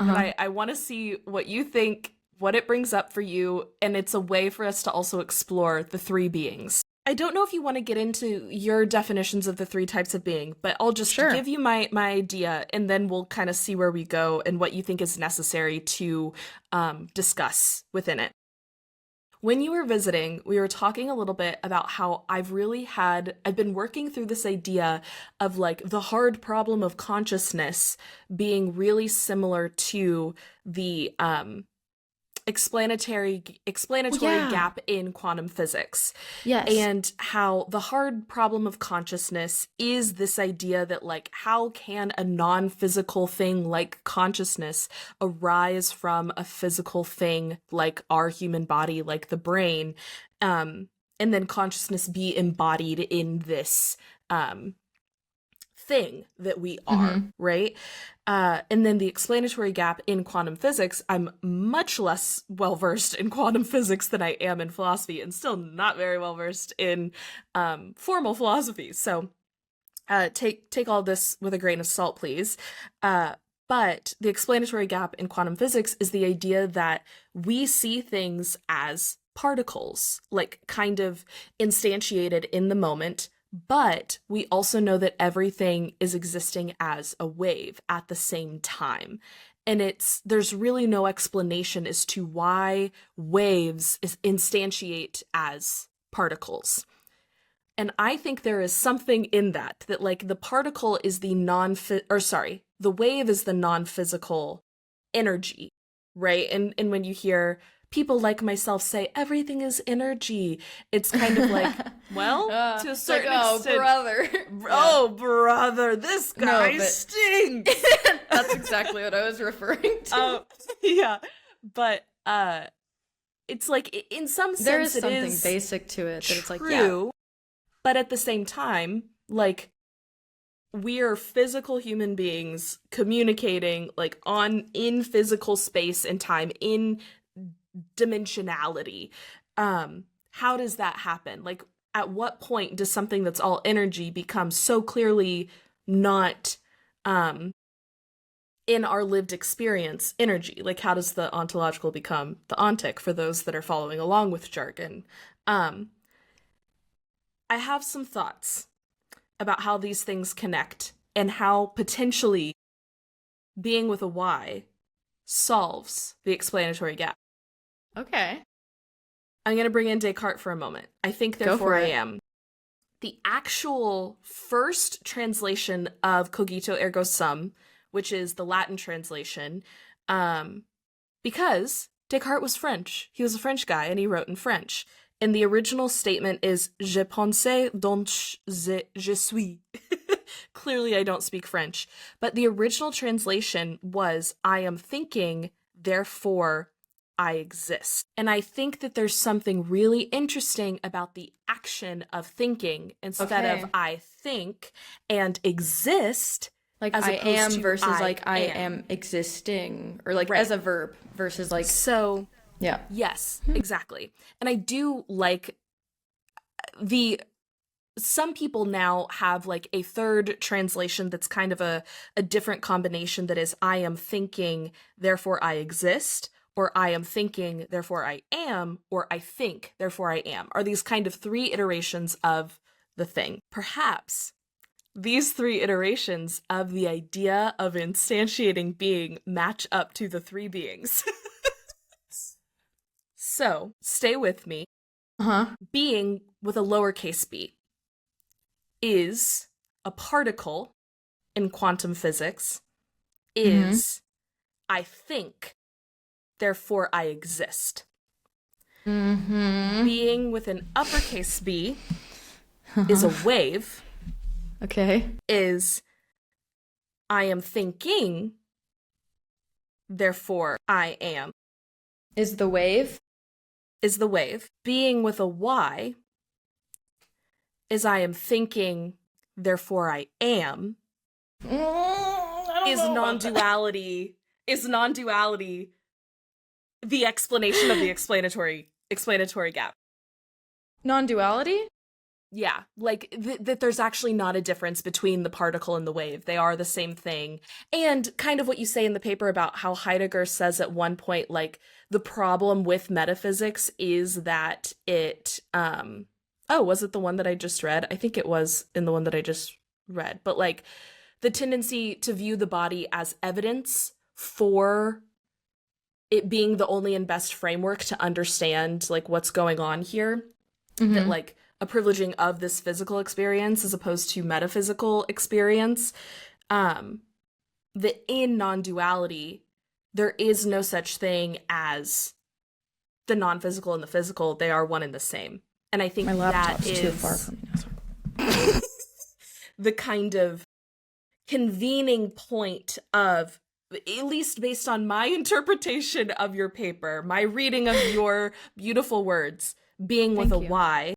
And Uh-huh. I want to see what you think, what it brings up for you, and it's a way for us to also explore the three beings. I don't know if you want to get into your definitions of the three types of being, but I'll just Sure. give you my idea, and then we'll kind of see where we go and what you think is necessary to discuss within it. When you were visiting, we were talking a little bit about how I've been working through this idea of like the hard problem of consciousness being really similar to the explanatory Yeah. gap in quantum physics, Yes. and how the hard problem of consciousness is this idea that like how can a non-physical thing like consciousness arise from a physical thing like our human body, like the brain, and then consciousness be embodied in this thing that we are, Mm-hmm. right? And then the explanatory gap in quantum physics, I'm much less well versed in quantum physics than I am in philosophy, and still not very well versed in formal philosophy. So take all this with a grain of salt, please. But the explanatory gap in quantum physics is the idea that we see things as particles, like kind of instantiated in the moment, but we also know that everything is existing as a wave at the same time. And there's really no explanation as to why waves instantiate as particles. And I think there is something in that like the particle is the wave is the non-physical energy, right? And when you hear people like myself say everything is energy, it's kind of like, well, to a It's like, certain oh, extent, brother. Yeah. oh brother, this No, guy but stinks. that's exactly what I was referring to. Oh, yeah. But it's like in some There sense is it something is basic to it that it's like, yeah. true, but at the same time, like we're physical human beings communicating like in physical space and time in dimensionality. How does that happen? Like at what point does something that's all energy become so clearly not um in our lived experience energy? Like how does the ontological become the ontic for those that are following along with jargon? um I have some thoughts about how these things connect and how potentially being with a Y solves the explanatory gap. Okay. I'm going to bring in Descartes for a moment. I think, Go therefore for I it. am. The actual first translation of cogito ergo sum, which is the Latin translation, because Descartes was French. He was a French guy and he wrote in French. And the original statement is Je pense donc je suis. Clearly, I don't speak French. But the original translation was I am thinking, therefore I exist. And I think that there's something really interesting about the action of thinking instead of Okay. I think and exist Like as I opposed am to versus I like I am am. existing, or like as Right. a verb versus like, So, yeah. yes, exactly. And I do like the some people now have like a third translation that's kind of a different combination that is I am thinking, therefore I exist, or I am thinking, therefore I am, or I think, therefore I am, are these kind of three iterations of the thing. Perhaps these three iterations of the idea of instantiating being match up to the three beings. So, stay with me. Uh-huh. Being with a lowercase b is a particle in quantum physics, Mm-hmm. is I think, therefore I exist. Mm-hmm. Being with an uppercase b is a wave, Okay. is I am thinking, therefore I am, Is the wave? is the wave. Being with a y is I am thinking, therefore I am, I don't is know about that. non-duality, the explanation of the explanatory gap. Non-duality? Yeah, like that there's actually not a difference between the particle and the wave. They are the same thing. And kind of what you say in the paper about how Heidegger says at one point, like, the problem with metaphysics is that it Oh, was it the one that I just read? I think it was in the one that I just read. But like the tendency to view the body as evidence for it being the only and best framework to understand like what's going on here, that Mm-hmm. like a privileging of this physical experience as opposed to metaphysical experience, um that in non-duality there is no such thing as the non-physical and the physical. They are one and the same. And I think My that laptop's too far is from me now. Sorry. the kind of convening point of, at least based on my interpretation of your paper, my reading of your beautiful words, being with a Thank you. Y,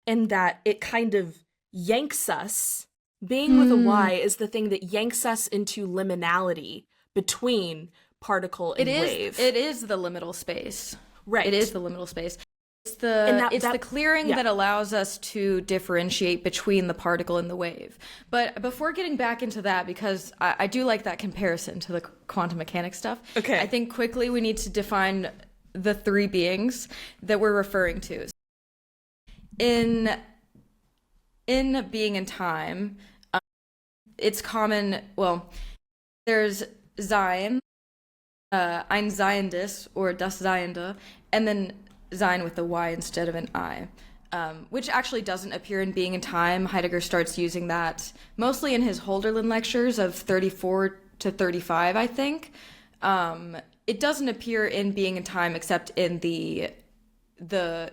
and that it kind of yanks us. Being with a Hmm. Y is the thing that yanks us into liminality between particle It and is wave. it is the liminal space. It is Right. the liminal space. And It's the clearing yeah. that allows us to differentiate between the particle and the wave. But before getting back into that, because I do like that comparison to the quantum mechanics stuff, Okay. I think quickly we need to define the three beings that we're referring to. In being and time, it's common. Well, there's Sein, ein Seiendes or das Seiende, and then Sein with a Y instead of an I, which actually doesn't appear in Being and Time. Heidegger starts using that mostly in his Holderlin lectures of 34 to 35, I think. It doesn't appear in Being and Time except in the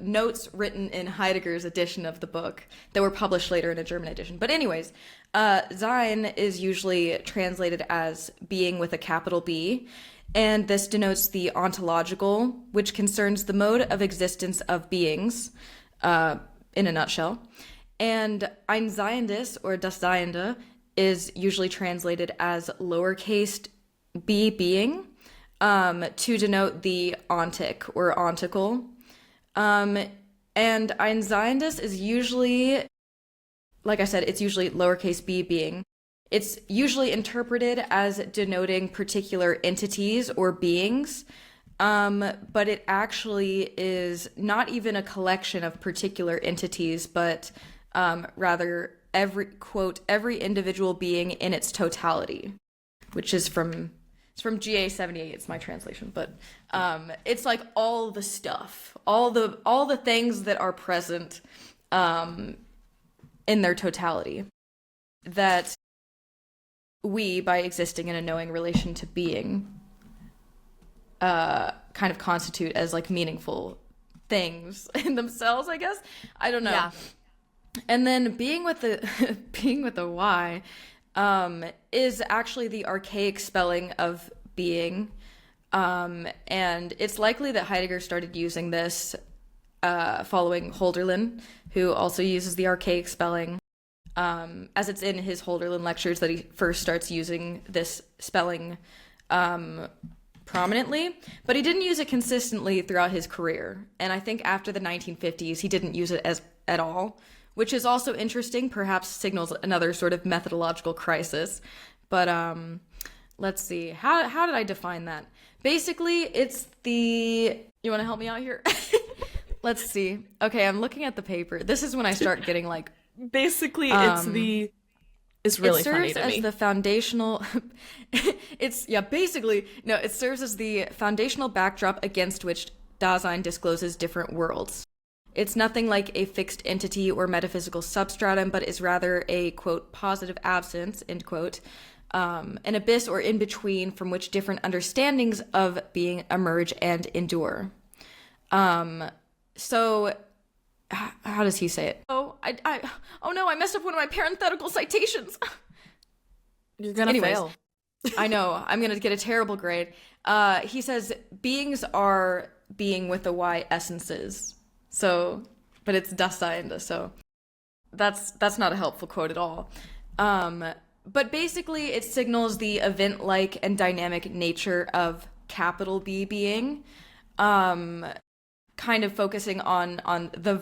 notes written in Heidegger's edition of the book that were published later in a German edition. But anyways, Sein is usually translated as being with a capital B, and this denotes the ontological, which concerns the mode of existence of beings, in a nutshell. And ein Seiendes or das Seiende is usually translated as lowercase b being, to denote the ontic or ontical. And ein Seiendes is usually, like I said, it's usually lowercase b being. It's usually interpreted as denoting particular entities or beings, but it actually is not even a collection of particular entities, but rather every individual being in its totality, which is from GA78. It's my translation, but it's like all the stuff, all the things that are present in their totality that we, by existing in a knowing relation to being, kind of constitute as like meaningful things in themselves, I guess. I don't know. Yeah. And then being with the being with a Y is actually the archaic spelling of being, and it's likely that Heidegger started using this following Holderlin, who also uses the archaic spelling, as it's in his Holderlin lectures that he first starts using this spelling prominently, but he didn't use it consistently throughout his career. And I think after the 1950s, he didn't use it at all, which is also interesting, perhaps signals another sort of methodological crisis. But let's see. How did I define that? Basically, it's the... You want to help me out here? Let's see. Okay, I'm looking at the paper. This is when I start getting like... Basically, it's really funny to me. It serves as the foundational... it serves as the foundational backdrop against which Dasein discloses different worlds. It's nothing like a fixed entity or metaphysical substratum, but is rather a, quote, positive absence, end quote, an abyss or in-between from which different understandings of being emerge and endure. So, how does he say it? Oh no, I messed up one of my parenthetical citations. You're gonna fail. I know, I'm gonna get a terrible grade. He says, beings are being with a Y essences. So, but it's Dasein, so that's not a helpful quote at all. But basically, it signals the event-like and dynamic nature of capital B being, kind of focusing on the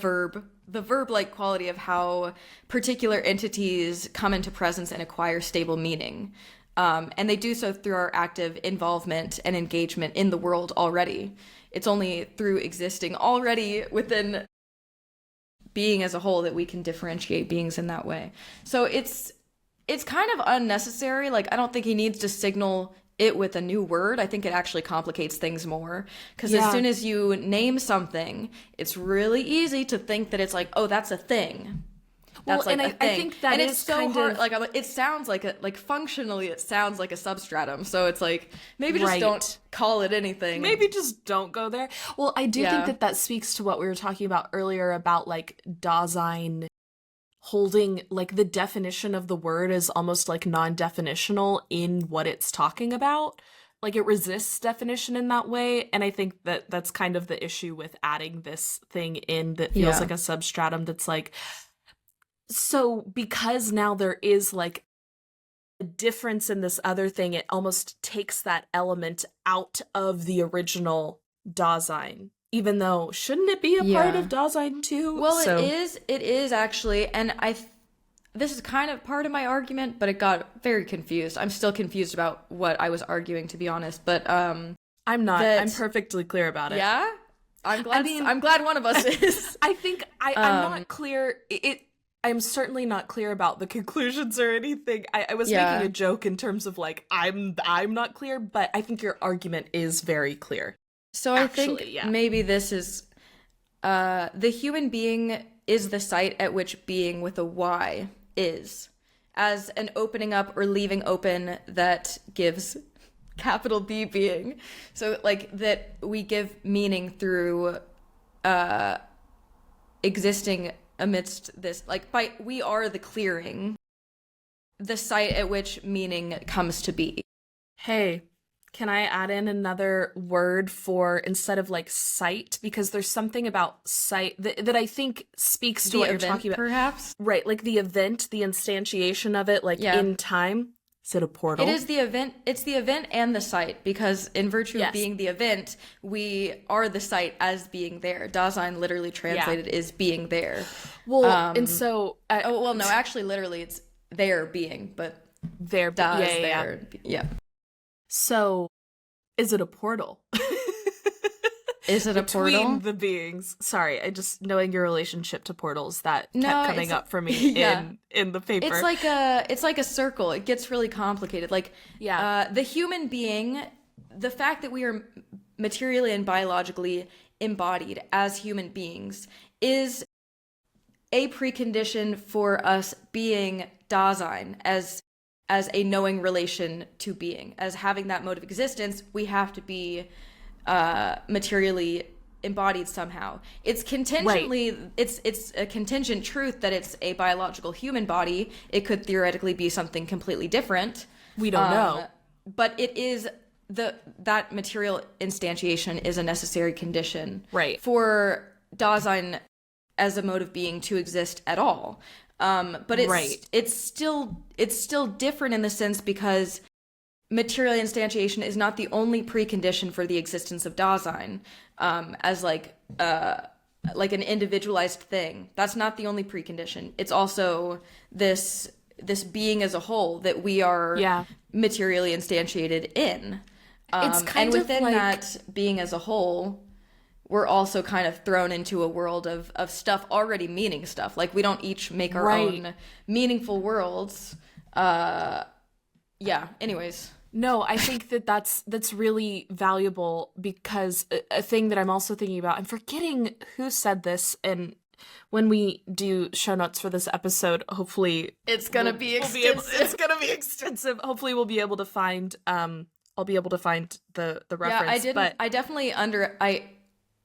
verb-like quality of how particular entities come into presence and acquire stable meaning. And they do so through our active involvement and engagement in the world already. It's only through existing already within being as a whole that we can differentiate beings in that way. So it's kind of unnecessary. Like, I don't think he needs to signal it with a new word. I think it actually complicates things more, because as soon as you name something, it's really easy to think that it's like, oh, that's a thing. That's like a thing. I think that and is it's so kind hard. of, Like, it sounds like functionally, it sounds like a substratum. So it's like, maybe just don't call it anything. Maybe just don't go there. Well, I do think that speaks to what we were talking about earlier about like Dasein holding like the definition of the word is almost like non-definitional in what it's talking about. Like, it resists definition in that way, and I think that that's kind of the issue with adding this thing in that feels like a substratum that's like, so because now there is like a difference in this other thing, it almost takes that element out of the original Dasein. Even though, shouldn't it be a part of Dasein too? Well, it is actually, and this is kind of part of my argument, but it got very confused. I'm still confused about what I was arguing, to be honest, but I'm not. I'm perfectly clear about it. Yeah? I'm glad one of us is. I think I'm not clear. I'm certainly not clear about the conclusions or anything. I was making a joke in terms of like, I'm not clear, but I think your argument is very clear. So I think maybe this is, the human being is the site at which being with a Y is, as an opening up or leaving open that gives capital B being. So like that we give meaning through existing amidst this, like we are the clearing, the site at which meaning comes to be. Hey, can I add in another word for instead of like sight? Because there's something about sight that I think speaks to what you're talking about. Perhaps? Right, like the event, the instantiation of it, like in time. Is it a portal? It is the event. It's the event and the site, because in virtue of being the event, we are the site as being there. Dasein literally translated is being there. Well, and so... no, actually, literally, it's there being, but there, there. Yeah. So, is it a portal? Is it a portal? Between the beings. Sorry, I just, knowing your relationship to portals, that kept coming up for me in the paper. It's like a circle. It gets really complicated. Like, the human being, the fact that we are materially and biologically embodied as human beings is a precondition for us being Dasein as a knowing relation to being. As having that mode of existence, we have to be materially embodied somehow. It's contingently it's a contingent truth that it's a biological human body. It could theoretically be something completely different. We don't know. But it is that material instantiation is a necessary condition for Dasein as a mode of being to exist at all. But it's still different in the sense because material instantiation is not the only precondition for the existence of Dasein, as like an individualized thing. That's not the only precondition. It's also this being as a whole that we are materially instantiated in. It's kind and within of like... that being as a whole, we're also kind of thrown into a world of stuff already meaning stuff. Like, we don't each make our own meaningful worlds. Anyways. No, I think that's really valuable, because a thing that I'm also thinking about, I'm forgetting who said this, and when we do show notes for this episode, hopefully it's gonna be extensive. It's gonna be extensive. Hopefully we'll be able to find I'll be able to find the reference.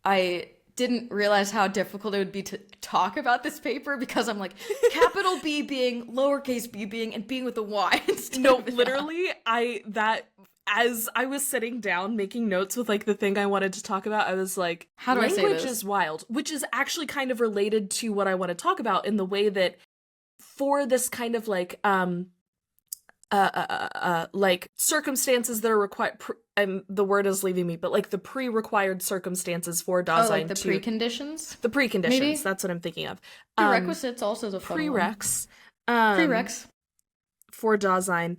I didn't realize how difficult it would be to talk about this paper, because I'm like, capital B being, lowercase b being, and being with a Y instead. No, literally, as I was sitting down making notes with like the thing I wanted to talk about, I was like, how do I say this? Language is wild, which is actually kind of related to what I want to talk about, in the way that for this kind of like like circumstances that are required, and the word is leaving me, but like the pre-required circumstances for Dasein. Like the preconditions? The preconditions, maybe? That's what I'm thinking of. Prerequisites also the prereqs. Prereqs. For Dasein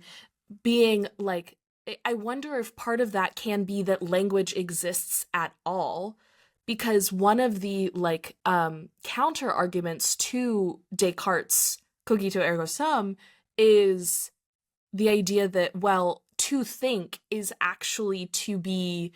being like, I wonder if part of that can be that language exists at all, because one of the like counter arguments to Descartes' cogito ergo sum is the idea that, well, to think is actually to be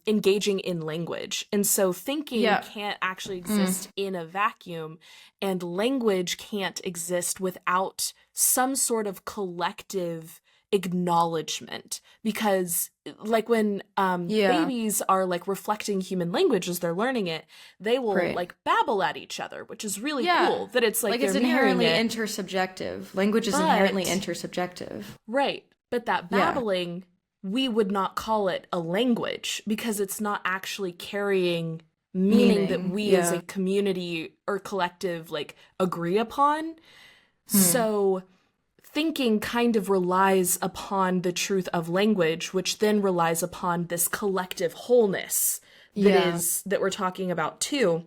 engaging in language. And so thinking Yeah. can't actually exist in a vacuum, and language can't exist without some sort of collective acknowledgement. Because like when Yeah. babies are like reflecting human language as they're learning it, they will Right. like babble at each other, which is really Yeah. cool that it's like Like they're it's mirroring inherently it. intersubjective. Language is inherently But intersubjective. right. But that Yeah. babbling, we would not call it a language because it's not actually carrying meaning that Meaning. we as a Yeah. community or collective like agree upon. So thinking kind of relies upon the truth of language, which then relies upon this collective wholeness Yeah. that we're talking about too.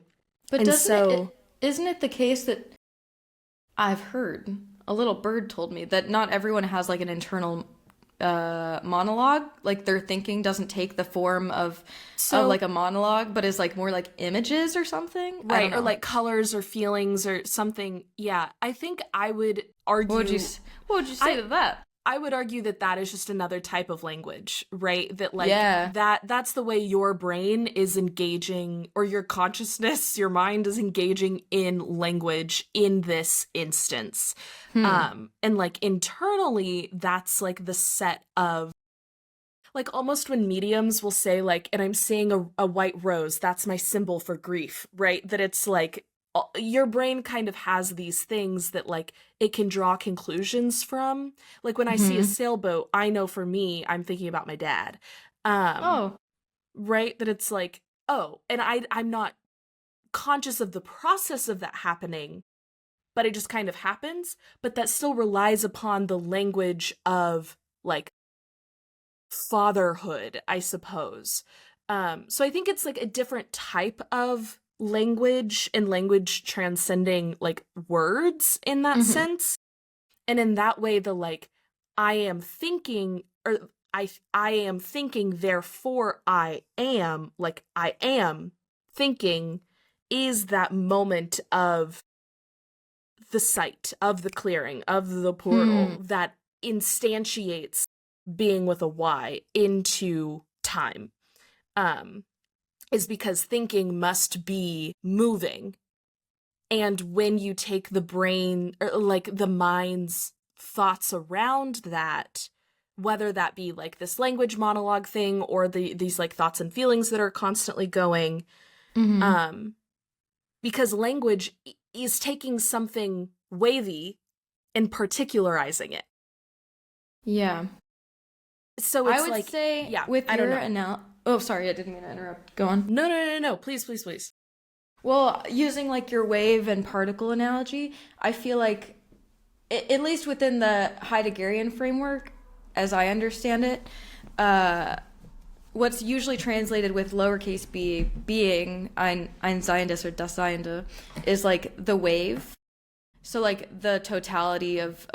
But And doesn't it, so it isn't it the case that I've heard a little bird told me that not everyone has like an internal monologue, like their thinking doesn't take the form of so like a monologue, but is like more like images or something. I don't right, or know. like colors or feelings or something. Yeah, I think I would What would you argue what would you say I to that? I would argue that that is just another type of language, right? That like Yeah. that's the way your brain is engaging, or your consciousness, your mind is engaging in language in this instance. And like internally, that's like the set of like almost when mediums will say like, and I'm seeing a white rose, that's my symbol for grief, right? That it's like your brain kind of has these things that like it can draw conclusions from. Like when I see a sailboat, I know for me, I'm thinking about my dad. Um, Oh. right? That it's like, oh, and I'm not conscious of the process of that happening, but it just kind of happens. But that still relies upon the language of like fatherhood, I suppose. So I think it's like a different type of language, and language transcending like words in that Hmm. sense. And in that way, the like I am thinking, or I am thinking, therefore I am, like I am thinking, is that moment of the sight, of the clearing, of the portal Hmm. that instantiates being with a Y into time. Um, is because thinking must be moving. And when you take the brain, or like the mind's thoughts around that, whether that be like this language monologue thing or these like thoughts and feelings that are constantly going, Hmm. um, because language is taking something wavy and particularizing it. Yeah. So I it's would like, say yeah, with I don't your know. oh, sorry, I didn't mean to interrupt. Go on. No, no, no, no. Please, please, please. Well, using like your wave and particle analogy, I feel like at least within the Heideggerian framework, as I understand it, uh, what's usually translated with lowercase b, being, ein Seiendes or Dasein, is like the wave. So like the totality of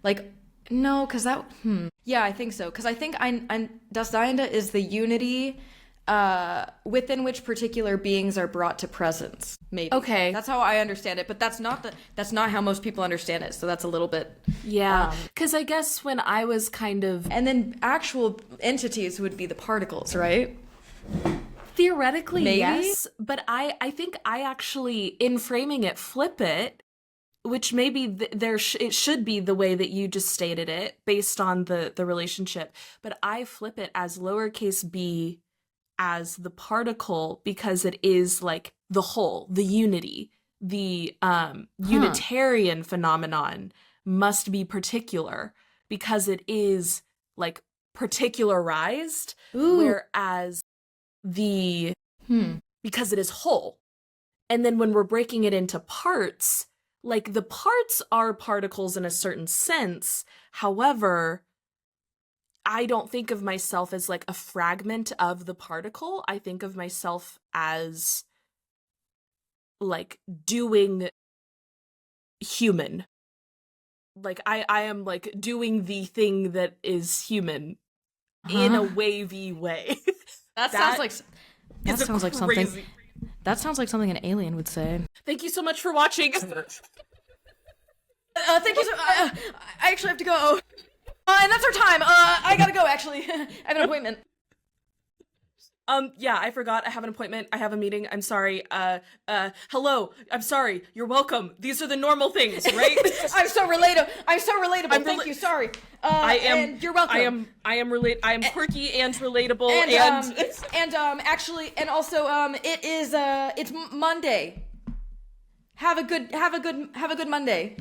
like no, because that yeah, I think so. Because I think ein Dasein is the unity within which particular beings are brought to presence. Maybe Okay. that's how I understand it, but that's not how most people understand it. So that's a little bit. Yeah. Because I guess when I was kind of And then actual entities would be the particles, right? theoretically, Maybe. yes, but I think I actually, in framing it, flip it, which maybe it should be the way that you just stated it based on the relationship, but I flip it as lowercase b as the particle because it is like the whole, the unity, the Huh. Unitarian phenomenon must be particular because it is like particularized, Ooh. whereas the Hmm. because it is whole. And then when we're breaking it into parts, like the parts are particles in a certain sense. However, I don't think of myself as like a fragment of the particle. I think of myself as like doing human. Like I am like doing the thing that is human in Huh. a wavy way. That sounds That like That It's sounds like something. crazy. That sounds like something an alien would say. Thank you so much for watching. Thank you so. I actually have to go. And that's our time. I gotta go. Actually, I have an appointment. Yeah, I forgot. I have an appointment. I have a meeting. I'm sorry. Hello. I'm sorry. You're welcome. These are the normal things, right? I'm so relatable. Thank you. Sorry. I am. And you're welcome. I am quirky and relatable and actually, and also, it is it's Monday. Have a good Monday.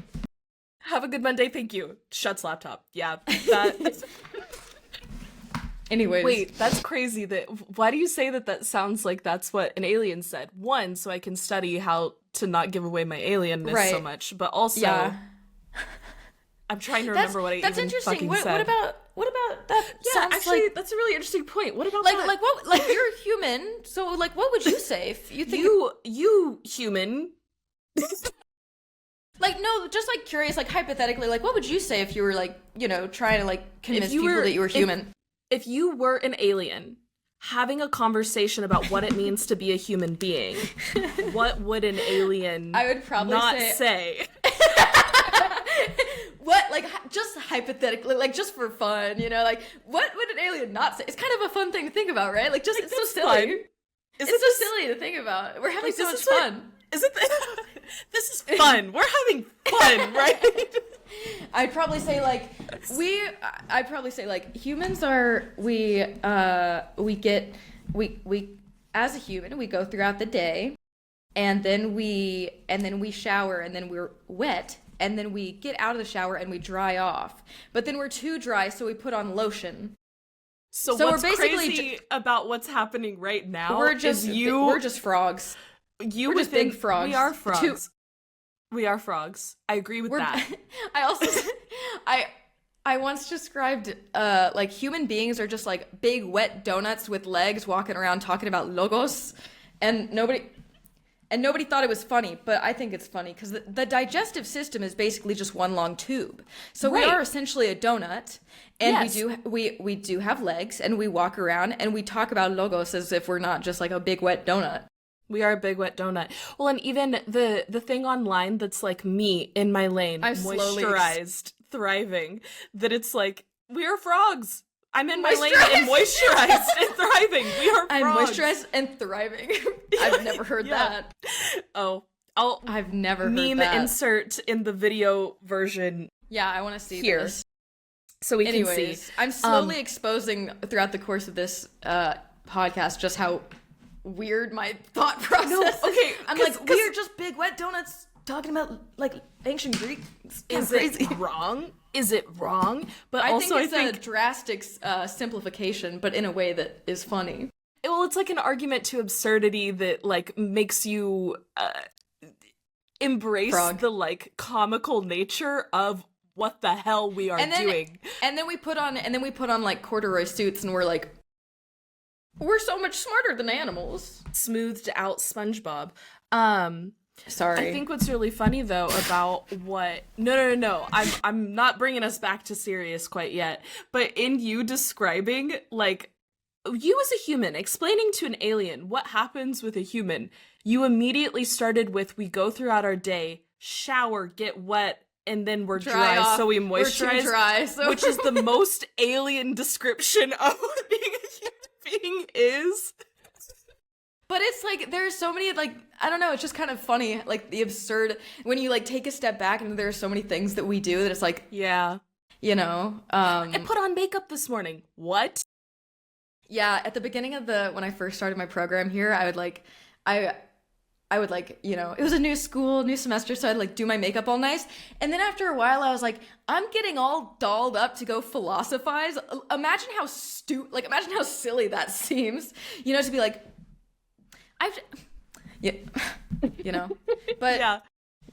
Have a good Monday. Thank you. Shuts laptop. Yeah. That. Anyways. Wait, that's crazy. Why do you say that sounds like that's what an alien said? One, so I can study how to not give away my alienness so much, but also, I'm trying to remember what I even fucking said. What about that? Yeah, actually, that's a really interesting point. What about that? Like you're human, so like what would you say if you think you human? Like, no, just like curious, like hypothetically, like what would you say if you were like, trying to like convince people that you were human? If you were an alien having a conversation about what it means to be a human being, what would an alien I would probably not say? What, like, just hypothetically, like, just for fun, like, what would an alien not say? It's kind of a fun thing to think about, right? Like, just, like, it's so silly. Fun. It's so silly to think about. We're having so much fun. This is fun. We're having fun, right? I'd probably say like humans are we as a human we go throughout the day and then we shower and then we're wet and then we get out of the shower and we dry off. But then we're too dry, so we put on lotion. So what's we're crazy about what's happening right now we're just frogs. We're just big frogs. We are frogs. We are frogs. I agree with that. I also, I once described, like human beings are just like big wet donuts with legs walking around talking about logos, and nobody thought it was funny, but I think it's funny because the digestive system is basically just one long tube. So we are essentially a donut, and we do have legs, and we walk around and we talk about logos as if we're not just like a big wet donut. We are a big wet donut. Well, and even the thing online that's like me in my lane, I'm moisturized, thriving, that it's like, we are frogs. I'm in my lane and moisturized and thriving. We are frogs. I'm moisturized and thriving. I've never heard that. Oh, I've never heard meme that. insert in the video version. Yeah, I want to see here. This. So we can see. I'm slowly exposing throughout the course of this podcast just how weird my thought process. No, okay, I'm like, we are just big wet donuts talking about like ancient Greek. Is it wrong? Is it wrong? But I also, think it's a drastic simplification, but in a way that is funny. Well, it's like an argument to absurdity that like makes you embrace the like comical nature of what the hell we are doing. And then we put on like corduroy suits, and we're like, we're so much smarter than animals. Smoothed out SpongeBob. Sorry. I think what's really funny though about what no. I'm not bringing us back to serious quite yet. But in you describing like you as a human explaining to an alien what happens with a human, you immediately started with we go throughout our day, shower, get wet, and then we're dry, so we moisturize. We're too dry, which is the most alien description of what being a human being is. But it's like there's so many like I don't know, it's just kind of funny, like the absurd when you like take a step back and there are so many things that we do that it's like I put on makeup this morning. What? Yeah, at the beginning of when I first started my program here, I would like it was a new school, new semester, so I'd like do my makeup all nice. And then after a while I was like, I'm getting all dolled up to go philosophize. Imagine how silly that seems, to be like, but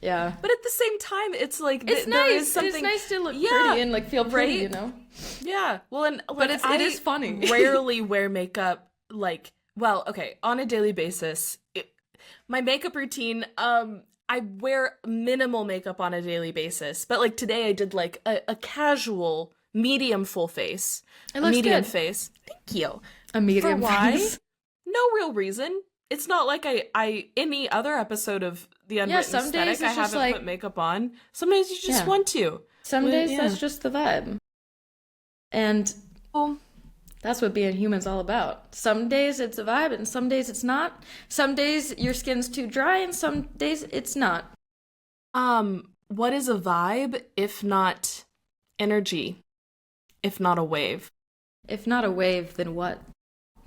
yeah. But at the same time, it's like it's nice. There is something. It's nice to look pretty and like feel pretty, right? Yeah. Well, and but it is funny. Rarely wear makeup on a daily basis. My makeup routine, I wear minimal makeup on a daily basis, but like today I did like a casual medium full face. It looks medium good. face. Thank you. A medium For why? face. no real reason. It's not like I any other episode of the Unwritten some days Aesthetic, I it's just haven't like, put makeup on. Some days you just yeah, want to. some days Yeah. that's just the vibe. And Well, that's what being human's all about. Some days it's a vibe and some days it's not. Some days your skin's too dry and some days it's not. what is a vibe if not energy? If not a wave? If not a wave, then what?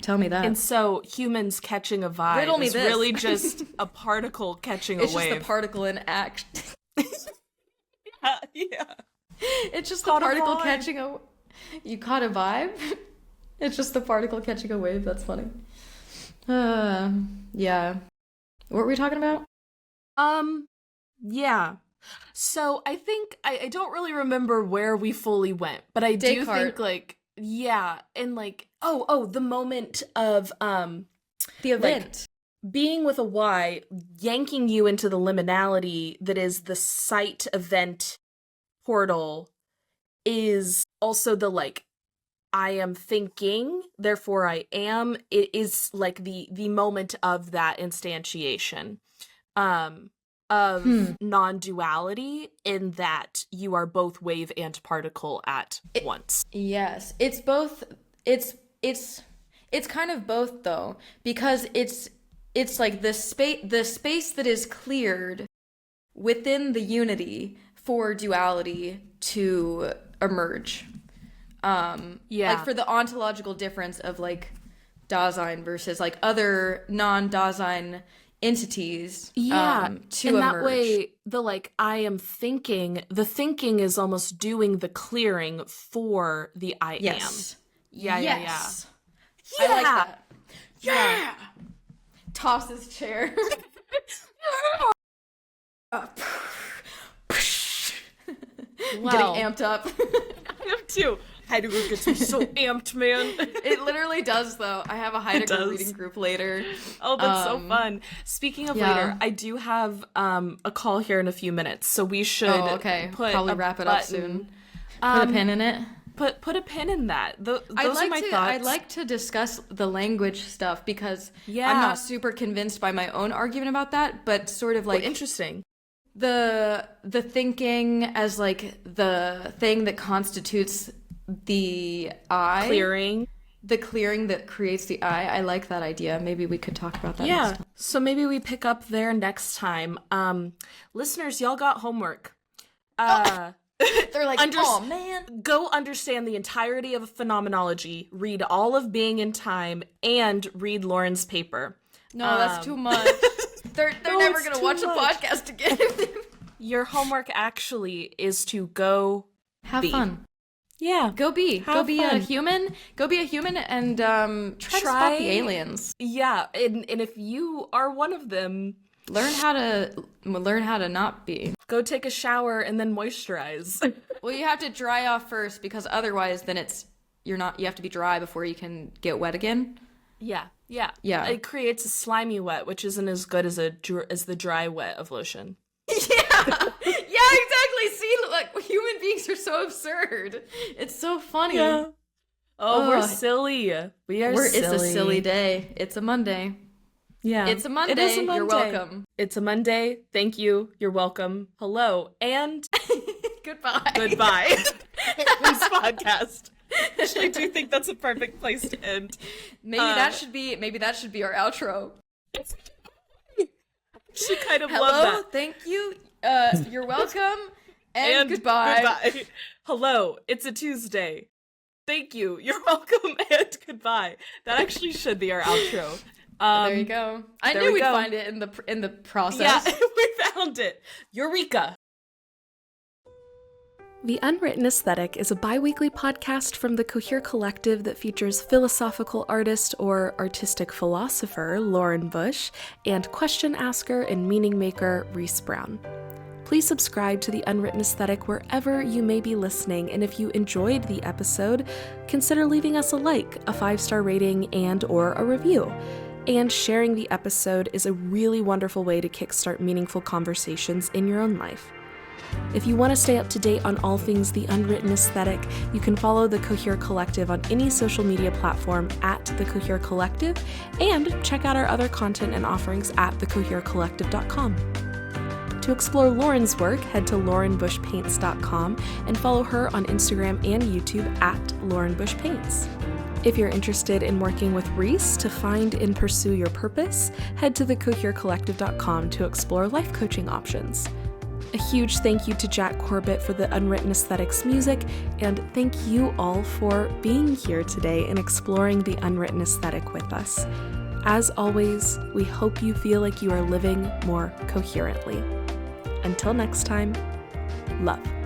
Tell me that. And so humans catching a vibe Riddle me is this. really just a particle catching a It's wave. just the particle in act. Yeah. It's just Caught the a particle vibe. catching a... You caught a vibe? It's just the particle catching a wave. That's funny. Yeah. What were we talking about? Yeah. So I think I don't really remember where we fully went, but I do Descartes. think like yeah, and like oh the moment of The event. being with a Y yanking you into the liminality that is the sight event portal is also the like I am thinking, therefore I am. It is like the moment of that instantiation. Of non-duality in that you are both wave and particle at once. Yes. It's both. It's kind of both though, because it's like the space that is cleared within the unity for duality to emerge. Like for the ontological difference of like Dasein versus like other non-Dasein entities to and emerge. that way the like I am thinking, the thinking is almost doing the clearing for the I Yes. am. Yeah. I like that. Yeah. Toss his chair. Well, Getting amped up. I am too. Heidegger gets me so amped, man. It literally does, though. I have a Heidegger does. reading group later. Oh, that's so fun. Speaking of yeah. later, I do have a call here in a few minutes, so we should put probably a wrap it up button. soon. Put a pin in it. Put a pin in that. Those are my thoughts. I'd like to discuss the language stuff because Yeah. I'm not super convinced by my own argument about that, but sort of like interesting. the thinking as like the thing that constitutes the I. Clearing. The clearing that creates the I. I like that idea. Maybe we could talk about that Yeah. next time. So maybe we pick up there next time. Listeners, y'all got homework. They're like, oh man. Go understand the entirety of Phenomenology, read all of Being in Time, and read Lauren's paper. No, that's too much. They're No, never it's gonna too watch much. a podcast again. Your homework actually is to go Have be. fun. Yeah. Go be Have a fun. human. Go be a human and try to spot the aliens. Yeah, and if you are one of them, Learn how to not be. go take a shower and then moisturize. Well, you have to dry off first because otherwise, then you have to be dry before you can get wet again. Yeah. Yeah. It creates a slimy wet, which isn't as good as the dry wet of lotion. Yeah, exactly. See, like human beings are so absurd. It's so funny. Yeah. Oh, we're silly. We are silly. It's a silly day. It's a Monday. Yeah. It's a Monday. It is a Monday. You're welcome. It's a Monday. Thank you. You're welcome. Hello. And Goodbye. goodbye. This podcast. Actually, I do think that's a perfect place to end. Maybe that should be our outro. She kind of Hello, love that. thank you. You're welcome, and goodbye. Hello, it's a Tuesday. Thank you. You're welcome and goodbye. That actually should be our outro. There you go. I there knew we we'd go. find it in the process. Yeah, we found it. Eureka. The Unwritten Aesthetic is a bi-weekly podcast from the Cohere collective that features philosophical artist or artistic philosopher Lauren Bush and question asker and meaning maker Reese Brown. Please subscribe to The Unwritten Aesthetic wherever you may be listening, and if you enjoyed the episode, consider leaving us a like, a 5-star rating, and or a review. And sharing the episode is a really wonderful way to kickstart meaningful conversations in your own life. If you want to stay up to date on all things the Unwritten Aesthetic, you can follow the Cohere Collective on any social media platform at the Cohere Collective, and check out our other content and offerings at thecoherecollective.com. To explore Lauren's work, head to laurenbushpaints.com and follow her on Instagram and YouTube at laurenbushpaints. If you're interested in working with Reese to find and pursue your purpose, head to thecoherecollective.com to explore life coaching options. A huge thank you to Jack Corbett for the Unwritten Aesthetics music, and thank you all for being here today and exploring the Unwritten Aesthetic with us. As always, we hope you feel like you are living more coherently. Until next time, love.